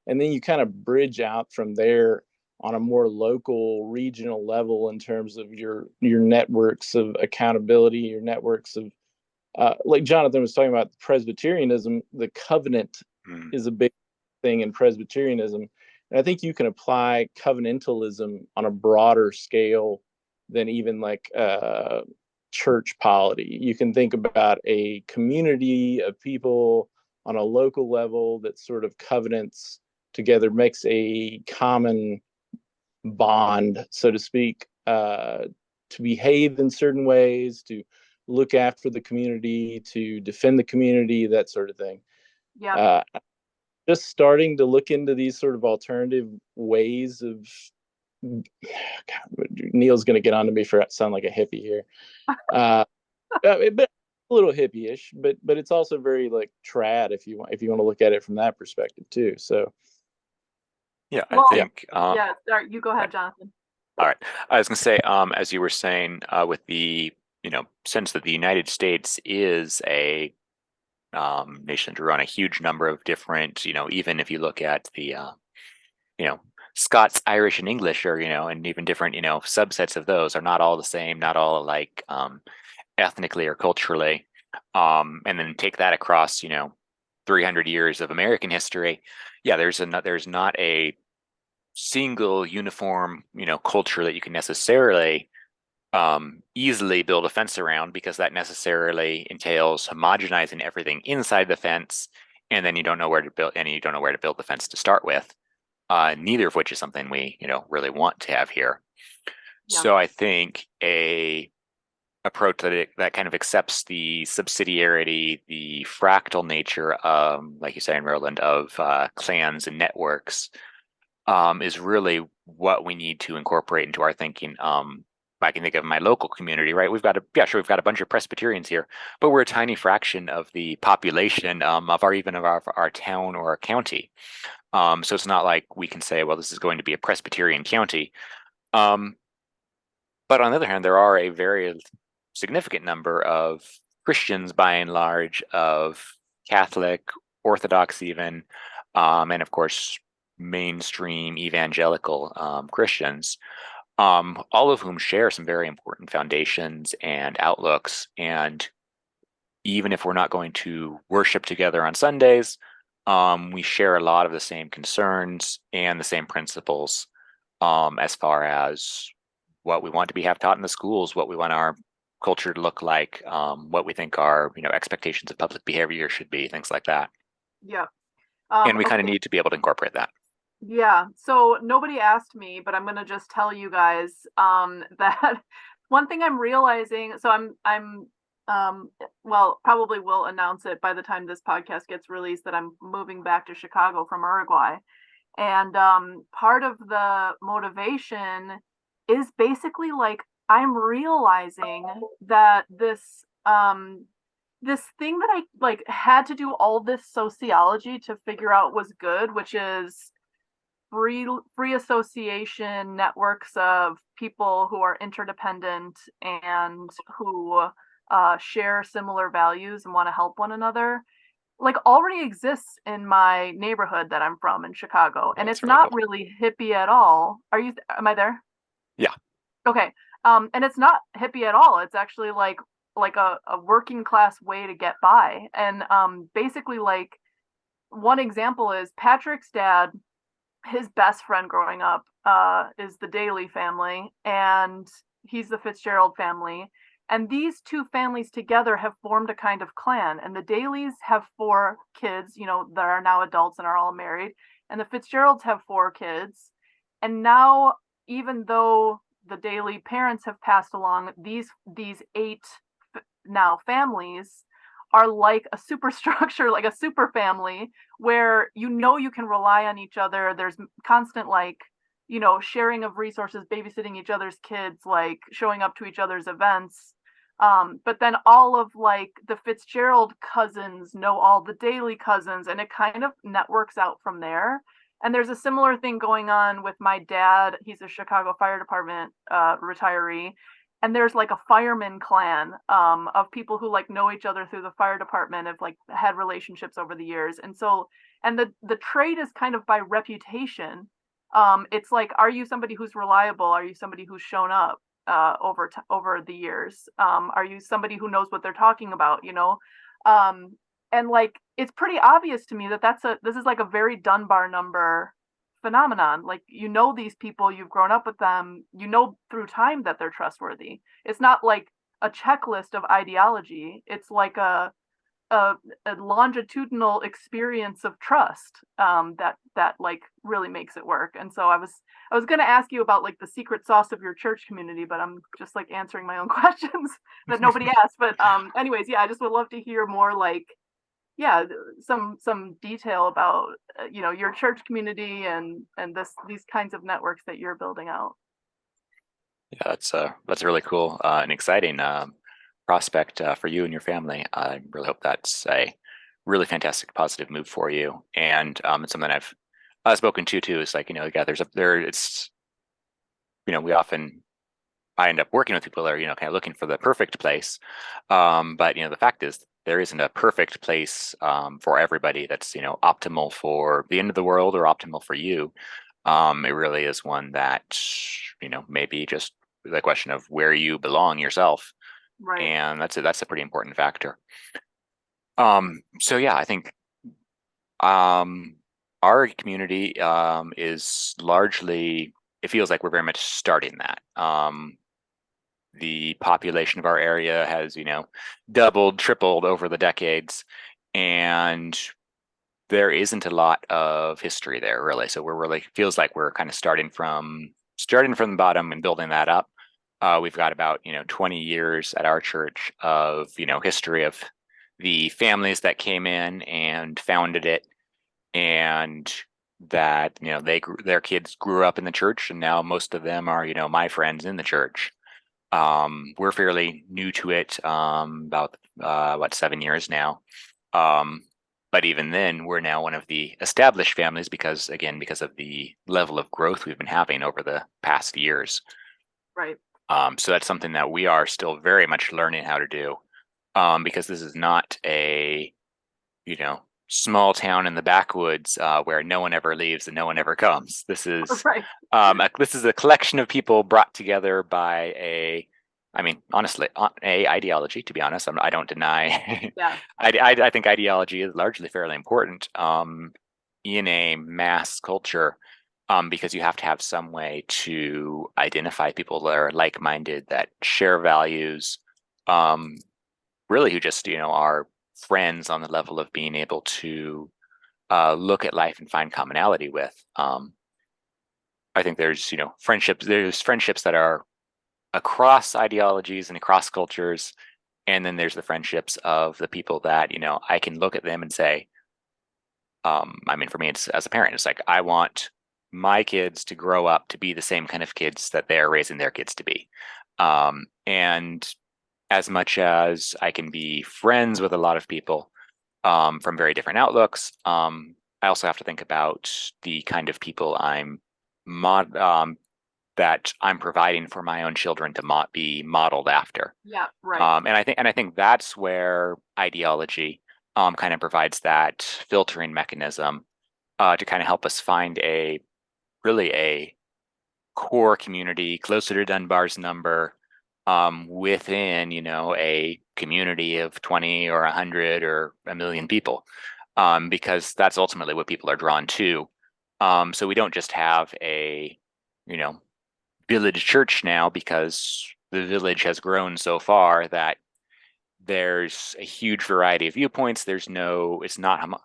And then you kind of bridge out from there on a more local, regional level in terms of your networks of accountability, your networks of like Jonathan was talking about Presbyterianism, the covenant is a big thing in Presbyterianism. And I think you can apply covenantalism on a broader scale than even like church polity. You can think about a community of people on a local level that sort of covenants together, makes a common bond, so to speak, to behave in certain ways, to look after the community, to defend the community, that sort of thing. Yeah. Just starting to look into these sort of alternative ways of God, Neil's going to get on to me for sound like a hippie here, but a little hippie-ish, but it's also very like trad if you want to look at it from that perspective too. So yeah, Well, I think yeah, you go ahead, Jonathan. all right. I was going to say, as you were saying, with the sense that the United States is a nation that run a huge number of different, even if you look at the, Scots, Irish, and English, or and even different, subsets of those are not all the same, not all alike, ethnically or culturally, and then take that across, 300 years of American history. Yeah, there's not a single uniform, culture that you can necessarily easily build a fence around, because that necessarily entails homogenizing everything inside the fence, and then you don't know where to build, and you don't know where to build the fence to start with. Neither of which is something we, really want to have here. Yeah. So I think a approach that kind of accepts the subsidiarity, the fractal nature, like you say in Roland, of clans and networks, is really what we need to incorporate into our thinking. I can think of my local community, right? We've got a bunch of Presbyterians here, but we're a tiny fraction of the population of our town or our county. So it's not like we can say, well, this is going to be a Presbyterian county. But on the other hand, there are a very significant number of Christians, by and large, of Catholic, Orthodox even, and of course, mainstream evangelical Christians, all of whom share some very important foundations and outlooks. And even if we're not going to worship together on Sundays, we share a lot of the same concerns and the same principles, as far as what we want to have taught in the schools, what we want our culture to look like, what we think our expectations of public behavior should be, things like that. Yeah. And we kind of Okay. need to be able to incorporate that. Yeah. So nobody asked me, but I'm gonna just tell you guys that one thing I'm realizing. So I'm well, probably will announce it by the time this podcast gets released that I'm moving back to Chicago from Uruguay. And part of the motivation is basically like I'm realizing that this thing that I like had to do all this sociology to figure out was good, which is free association networks of people who are interdependent and who share similar values and want to help one another, like already exists in my neighborhood that I'm from in Chicago. And That's it's really not cool. really hippie at all. Am I there? Yeah. Okay. And it's not hippie at all. It's actually like a working class way to get by. And basically like one example is Patrick's dad, his best friend growing up is the Daly family, and he's the Fitzgerald family. And these two families together have formed a kind of clan. And the Dalys have 4 kids, that are now adults and are all married. And the Fitzgeralds have 4 kids. And now, even though the Daly parents have passed along, these 8 now families are like a superstructure, like a super family, where you can rely on each other. There's constant like sharing of resources, babysitting each other's kids, like showing up to each other's events. But then all of like the Fitzgerald cousins know all the Daly cousins, and it kind of networks out from there. And there's a similar thing going on with my dad. He's a Chicago Fire Department retiree, and there's like a fireman clan of people who like know each other through the fire department, have like had relationships over the years. And so, and the trade is kind of by reputation. It's like, are you somebody who's reliable? Are you somebody who's shown up over the years? Are you somebody who knows what they're talking about? And like it's pretty obvious to me that this is like a very Dunbar number phenomenon. Like these people, you've grown up with them, through time that they're trustworthy. It's not like a checklist of ideology. It's like a longitudinal experience of trust that like really makes it work. And so I was going to ask you about like the secret sauce of your church community, but I'm just like answering my own questions that nobody asked. But anyways, yeah, I just would love to hear more like some detail about your church community and these kinds of networks that you're building out. Yeah, that's really cool and exciting prospect for you and your family. I really hope that's a really fantastic, positive move for you. And it's something I've spoken to too. It's like yeah, it's I end up working with people that are kind of looking for the perfect place, but the fact is there isn't a perfect place for everybody that's optimal for the end of the world or optimal for you. It really is one that maybe just the question of where you belong yourself, Right. and that's a pretty important factor. So yeah, I think our community is largely, it feels like we're very much starting that. the population of our area has, doubled, tripled over the decades, and there isn't a lot of history there really. So we're really feels like we're kind of starting from the bottom and building that up. We've got about 20 years at our church of history of the families that came in and founded it, and that their kids grew up in the church, and now most of them are my friends in the church. We're fairly new to it, about 7 years now. But even then, we're now one of the established families because of the level of growth we've been having over the past years. Right. So that's something that we are still very much learning how to do, because this is not a, small town in the backwoods where no one ever leaves and no one ever comes. This is Right. this is a collection of people brought together by honestly, a ideology. To be honest, I don't deny. Yeah. I think ideology is largely fairly important in a mass culture, because you have to have some way to identify people that are like-minded, that share values, really who just are friends on the level of being able to look at life and find commonality with. I think there's friendships that are across ideologies and across cultures, and then there's the friendships of the people that I can look at them and say, for me, it's as a parent, it's like I want my kids to grow up to be the same kind of kids that they're raising their kids to be. And as much as I can be friends with a lot of people from very different outlooks, I also have to think about the kind of people that I'm providing for my own children to be modeled after. Yeah, right. And I think that's where ideology kind of provides that filtering mechanism to kind of help us find a core community closer to Dunbar's number, within a community of 20 or 100 or a million people, because that's ultimately what people are drawn to. So we don't just have a village church now because the village has grown so far that there's a huge variety of viewpoints. It's not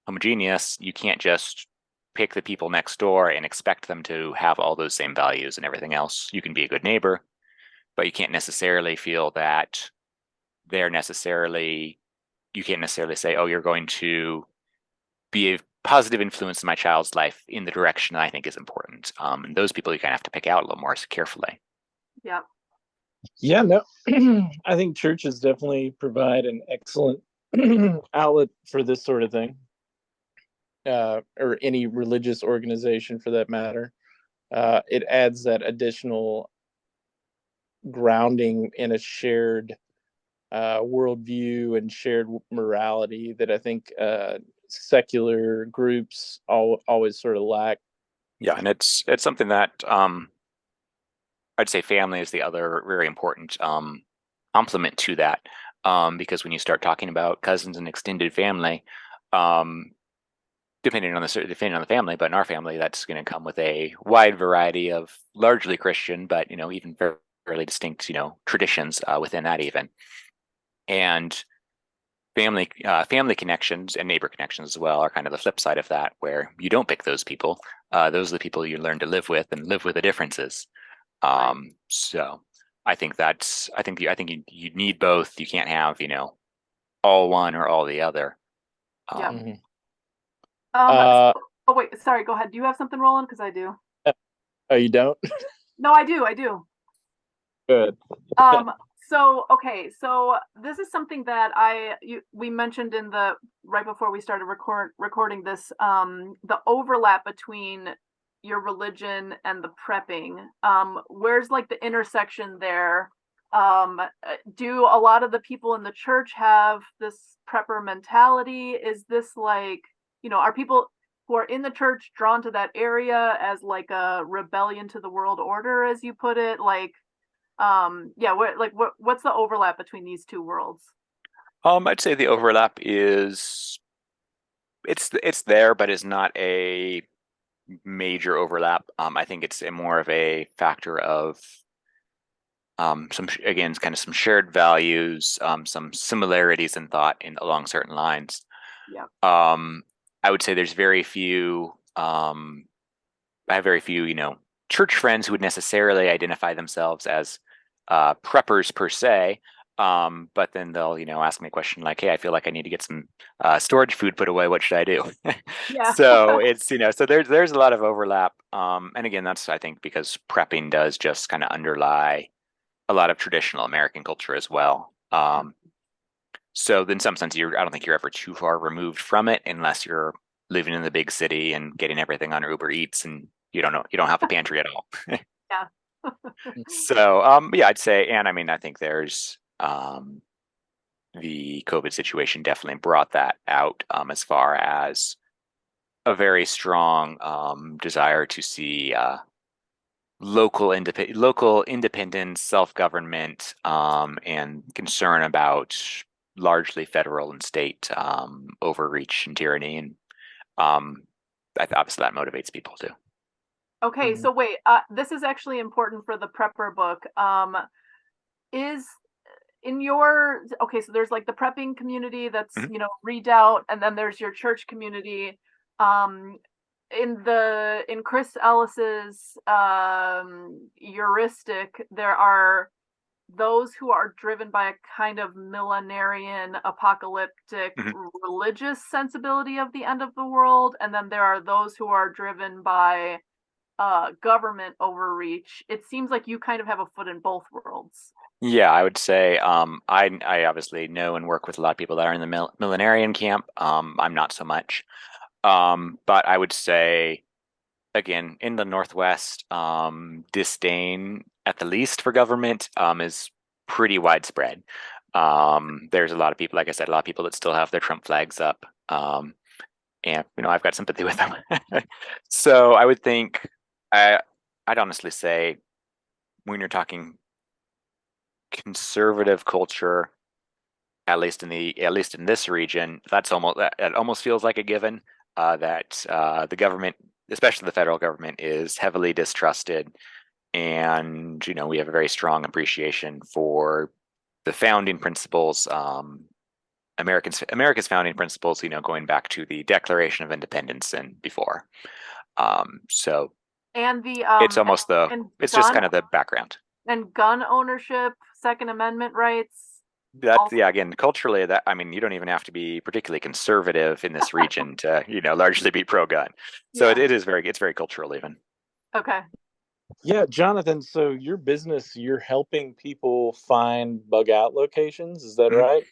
homogeneous. You can't just pick the people next door and expect them to have all those same values and everything else. You can be a good neighbor, but you can't necessarily feel that you can't necessarily say, oh, you're going to be a positive influence in my child's life in the direction that I think is important. And those people you kind of have to pick out a little more carefully. Yeah. Yeah, no, I think churches definitely provide an excellent outlet for this sort of thing, or any religious organization for that matter. It adds that additional grounding in a shared worldview and shared morality that I think secular groups always sort of lack. Yeah, and it's something that I'd say family is the other very important complement to that, because when you start talking about cousins and extended family, depending on the family, but in our family, that's going to come with a wide variety of largely Christian, but even fairly distinct traditions within that even, and family connections and neighbor connections as well are kind of the flip side of that, where you don't pick those people. Those are the people you learn to live with and live with the differences. So I think you need both. You can't have all one or all the other. Yeah. Mhm. Oh wait, sorry, go ahead. Do you have something, Roland? Because I do. Oh, you don't? No, I do. Good. So okay, so this is something that we mentioned right before we started recording this, the overlap between your religion and the prepping. Where's like the intersection there? Do a lot of the people in the church have this prepper mentality? Is this like, are people who are in the church drawn to that area as like a rebellion to the world order, as you put it? Like, what's the overlap between these two worlds? I'd say the overlap is it's there, but is not a major overlap. I think it's more of a factor of again, kind of some shared values, some similarities in thought along certain lines. Yeah. I would say there's very few. I have very few, church friends who would necessarily identify themselves as preppers per se. But then they'll, ask me a question like, "Hey, I feel like I need to get some storage food put away. What should I do?" Yeah. So it's, so there's a lot of overlap. And again, that's, I think, because prepping does just kind of underlie a lot of traditional American culture as well. So in some sense, I don't think you're ever too far removed from it unless you're living in the big city and getting everything on Uber Eats and you don't have a pantry at all. Yeah. So yeah, I'd say, and I mean, I think there's the COVID situation definitely brought that out as far as a very strong desire to see local independence, self-government, and concern about largely federal and state overreach and tyranny, and obviously that motivates people too. Okay, so wait, this is actually important for the prepper book. Is in your okay, so there's like the prepping community that's redoubt, and then there's your church community. In Chris Ellis's heuristic, there are those who are driven by a kind of millenarian apocalyptic religious sensibility of the end of the world, and then there are those who are driven by government overreach. It seems like you kind of have a foot in both worlds. Yeah, I would say I obviously know and work with a lot of people that are in the millenarian camp. I'm not so much. But I would say, again, in the Northwest, disdain at the least for government is pretty widespread. There's a lot of people, like I said, a lot of people that still have their Trump flags up. And I've got sympathy with them. So I would think I'd honestly say when you're talking conservative culture, at least in this region, that almost feels like a given that the government, especially the federal government, is heavily distrusted, and we have a very strong appreciation for the founding principles, America's founding principles, going back to the Declaration of Independence and before. So And the it's almost it's just kind of the background. And gun ownership, Second Amendment rights. Yeah, again, culturally, that, I mean, you don't even have to be particularly conservative in this region to, largely be pro-gun. So Yeah. it's very cultural even. Okay. Yeah, Jonathan, so your business, you're helping people find bug out locations, is that right?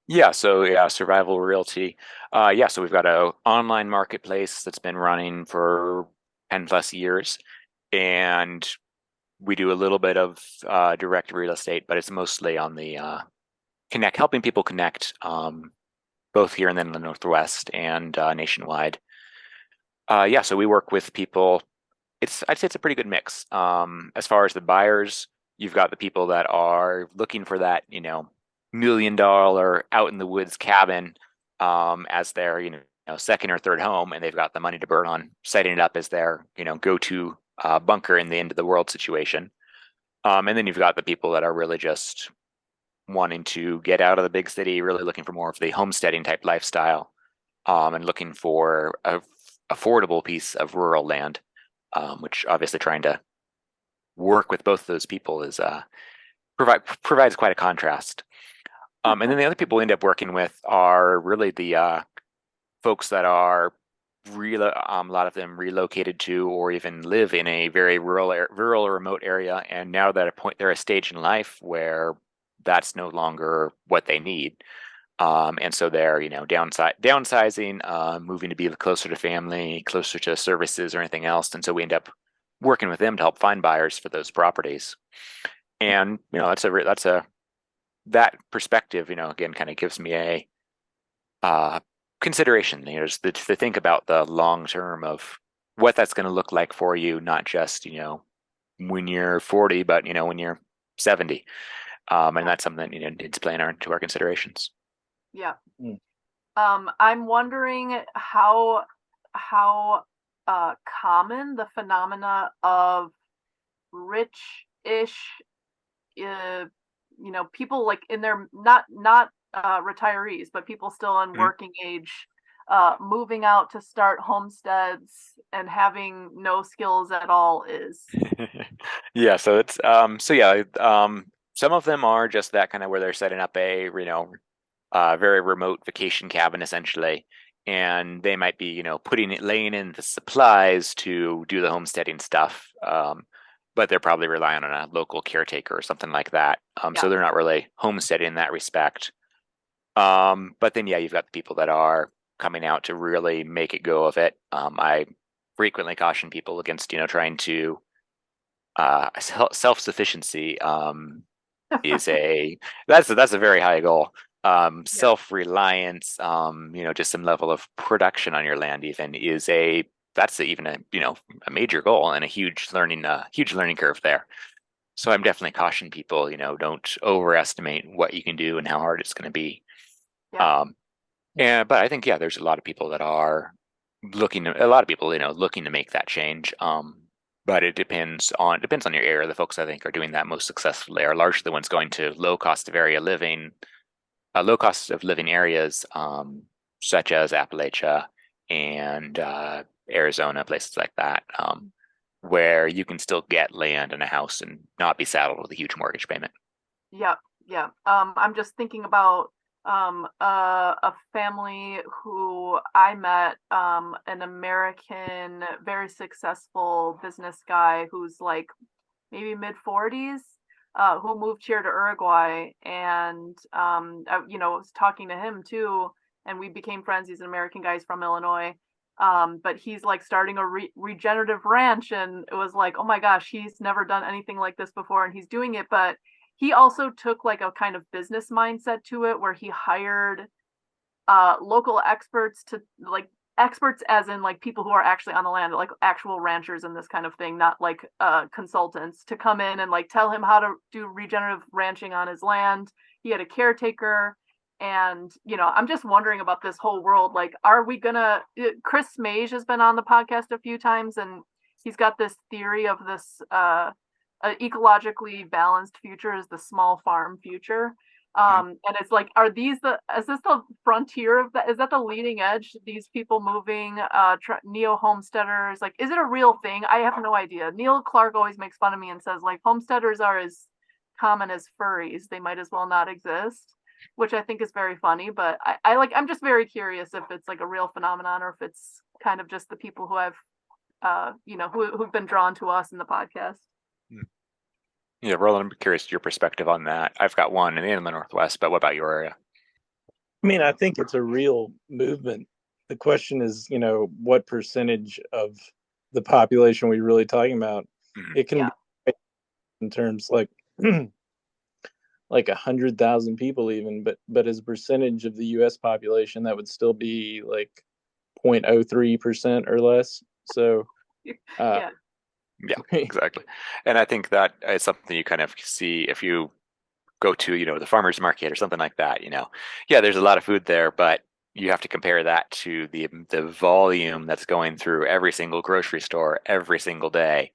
Yeah, so yeah, Survival Realty. Yeah, so we've got an online marketplace that's been running for 10 plus years, and we do a little bit of direct real estate, but it's mostly on the helping people connect, both here and then in the Northwest and nationwide. Yeah, so we work with people. I'd say it's a pretty good mix. As far as the buyers, you've got the people that are looking for that, $1 million out in the woods cabin as their, second or third home, and they've got the money to burn on setting it up as their, go-to bunker in the end of the world situation. And then you've got the people that are really just wanting to get out of the big city, really looking for more of the homesteading type lifestyle, and looking for a affordable piece of rural land, which obviously trying to work with both of those people is provides quite a contrast. And then the other people we end up working with are really the folks that are a lot of them relocated to or even live in a very rural or remote area, and now they're at a stage in life where that's no longer what they need. And so they're, downsizing, moving to be closer to family, closer to services or anything else. And so we end up working with them to help find buyers for those properties. And, that perspective, again, kind of gives me a consideration, just to think about the long term of what that's going to look like for you, not just, when you're 40, but, when you're 70. And that's something that, needs to play into our considerations. Yeah. I'm wondering how common the phenomena of rich-ish people like in their not retirees, but people still in Mhm. working age, moving out to start homesteads and having no skills at all is. Yeah, so it's some of them are just that kind of where they're setting up a very remote vacation cabin essentially, and they might be laying in the supplies to do the homesteading stuff, but they're probably relying on a local caretaker or something like that. So Yeah. they're not really homesteading in that respect. But then yeah, you've got the people that are coming out to really make it go of it. I frequently caution people against trying to self-sufficiency is that's a very high goal. Yeah. Self-reliance, just some level of production on your land even that's even a major goal and a huge learning curve there. So I'm definitely caution people, don't overestimate what you can do and how hard it's going to be. Yeah. Um, but I think there's a lot of people that are looking to make that change. But it depends on your area. The folks I think are doing that most successfully are largely the ones going to low cost of living areas, such as Appalachia and Arizona, places like that, where you can still get land and a house and not be saddled with a huge mortgage payment. Yeah, yeah. I'm just thinking about a family who I met, an American, very successful business guy who's like maybe mid 40s, who moved here to Uruguay, and was talking to him too, and we became friends. He's an American guy, he's from Illinois. But he's like starting a regenerative ranch, and it was like, oh my gosh, he's never done anything like this before, and he's doing it. But he also took like a kind of business mindset to it, where he hired local experts to like experts as in like people who are actually on the land, like actual ranchers and this kind of thing, not like consultants, to come in and like tell him how to do regenerative ranching on his land. He had a caretaker. And I'm just wondering about this whole world. Like, are we gonna Chris Mage has been on the podcast a few times, and he's got this theory of this ecologically balanced future is the small farm future. And it's like, is this the frontier of that? Is that the leading edge? These people moving, neo homesteaders, like, is it a real thing? I have no idea. Neil Clark always makes fun of me and says like homesteaders are as common as furries. They might as well not exist, which I think is very funny. But I'm just very curious if it's like a real phenomenon or if it's kind of just the people who have, who've been drawn to us in the podcast. Yeah, Roland, I'm curious your perspective on that. I've got one in the Northwest, but what about your area? I mean, I think it's a real movement. The question is, what percentage of the population are we really talking about? Mhm. It can be in terms like 100,000 people even, but as a percentage of the US population, that would still be like 0.03% or less. So Yeah. Yeah, exactly. And I think that is something you kind of see if you go to, the farmer's market or something like that, there's a lot of food there, but you have to compare that to the volume that's going through every single grocery store every single day.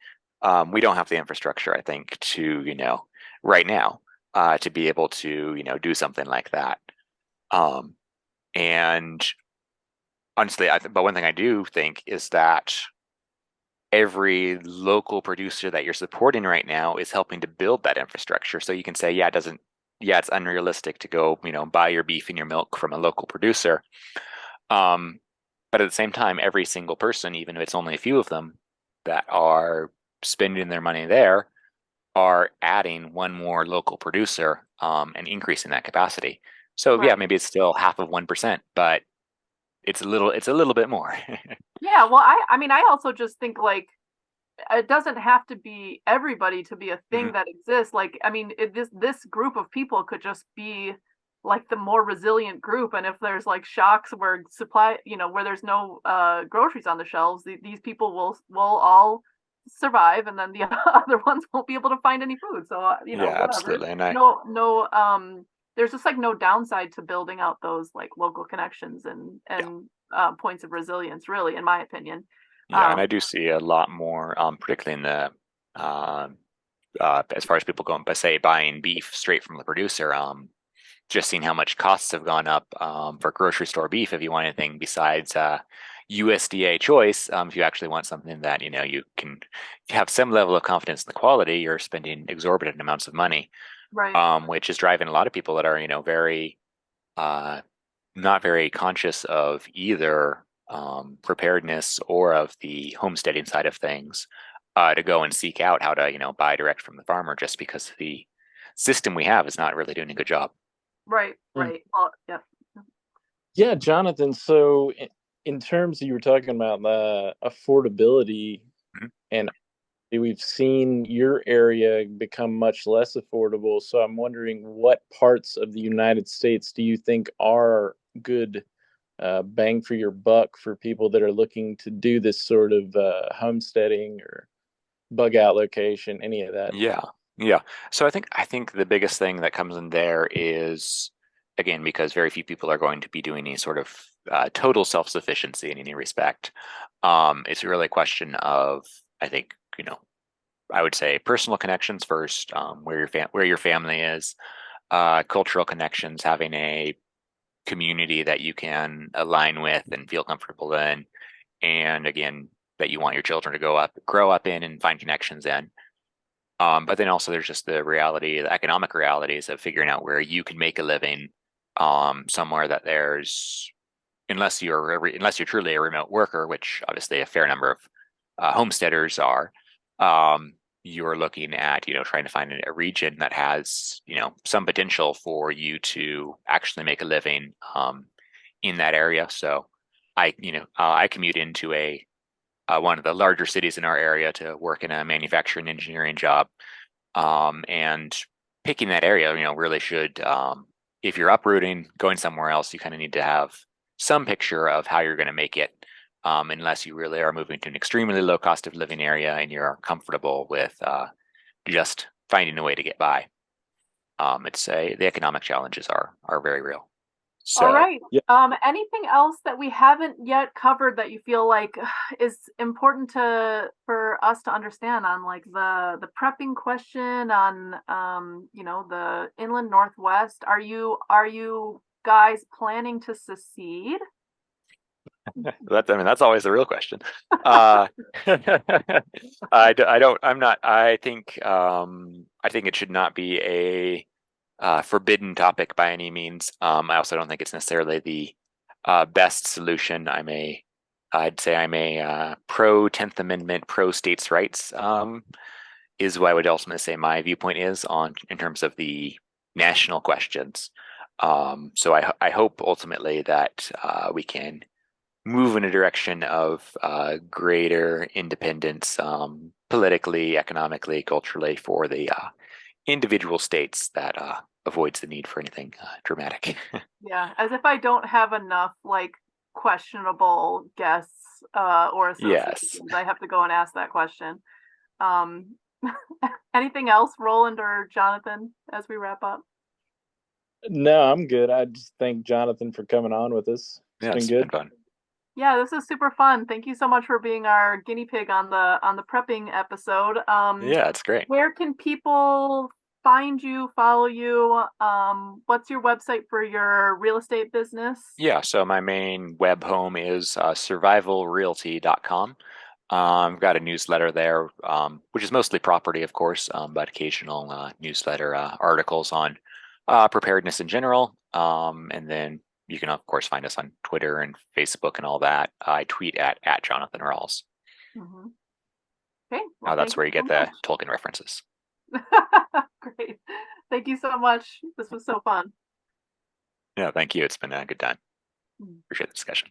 We don't have the infrastructure, I think, right now, to be able to, do something like that. And honestly, but one thing I do think is that every local producer that you're supporting right now is helping to build that infrastructure. So you can say, it's unrealistic to go, buy your beef and your milk from a local producer. But at the same time, every single person, even if it's only a few of them that are spending their money there, are adding one more local producer, and increasing that capacity. So Right. maybe it's still half of 1%, but it's a little bit more. Yeah, well, I mean, I also just think like it doesn't have to be everybody to be a thing Mhm. that exists. Like, I mean, this group of people could just be like the more resilient group, and if there's like shocks where supply, where there's no groceries on the shelves, these people will all survive, and then the other ones won't be able to find any food. So Yeah, whatever. absolutely. And No, there's just like no downside to building out those like local connections and points of resilience, really, in my opinion. I Um, do see a lot more, particularly in the um, as far as people going, but say buying beef straight from the producer, just seeing how much costs have gone up for grocery store beef. If you want anything besides USDA choice, if you actually want something that you can have some level of confidence in the quality, you're spending exorbitant amounts of money, Right. which is driving a lot of people that are very not very conscious of either preparedness or of the homesteading side of things, to go and seek out how to buy direct from the farmer, just because the system we have is not really doing a good job. Right. Right. Well, yeah. Yeah, Jonathan. So, in terms you were talking about the affordability, Mhm. and we've seen your area become much less affordable. So, I'm wondering what parts of the United States do you think are good bang for your buck for people that are looking to do this sort of homesteading or bug out location, any of that? Yeah. So I think the biggest thing that comes in there is, again, because very few people are going to be doing any sort of total self-sufficiency in any respect. It's really a question of, I think, I would say personal connections first, where your family is, cultural connections, having a community that you can align with and feel comfortable in, and again, that you want your children to grow up in and find connections in. But then also there's just the economic realities of figuring out where you can make a living, somewhere that unless you're truly a remote worker, which obviously a fair number of homesteaders are, you're looking at trying to find a region that has some potential for you to actually make a living in that area. So I commute into one of the larger cities in our area to work in a manufacturing engineering job. And picking that area, really should, if you're uprooting, going somewhere else, you kind of need to have some picture of how you're going to make it, unless you really are moving to an extremely low cost of living area and you're comfortable with just finding a way to get by. The economic challenges are very real. All So right. Yeah. Anything else that we haven't yet covered that you feel like is important for us to understand on like the prepping question on the inland Northwest? Are you guys planning to secede? that's always the real question. I think it should not be a forbidden topic by any means. I also don't think it's necessarily the best solution. I'd say I'm a pro 10th Amendment, pro states' rights, is what I would ultimately say my viewpoint is in terms of the national questions. So I hope ultimately that we can move in a direction of greater independence, politically, economically, culturally, for the individual states, that avoids the need for anything dramatic. Yeah, as if I don't have enough like questionable guests or Yes. associations. I have to go and ask that question. Um, anything else, Roland or Jonathan, as we wrap up? No, I'm good. I just thank Jonathan for coming on with us. Yeah, It's been it's good. been fun. Yeah, this is super fun. Thank you so much for being our guinea pig on the prepping episode. Yeah, it's great. Where can people find you, follow you? What's your website for your real estate business? Yeah, so my main web home is survivalrealty.com. I've got a newsletter there, which is mostly property, of course, but occasional newsletter articles on preparedness in general. And then you can, of course, find us on Twitter and Facebook and all that. I tweet at Jonathan Rawles. Mm-hmm. Okay, well, That's thank where you you get so the much. Tolkien references. Great. Thank you so much. This was so fun. Yeah, thank you. It's been a good time. Mm. Appreciate the discussion.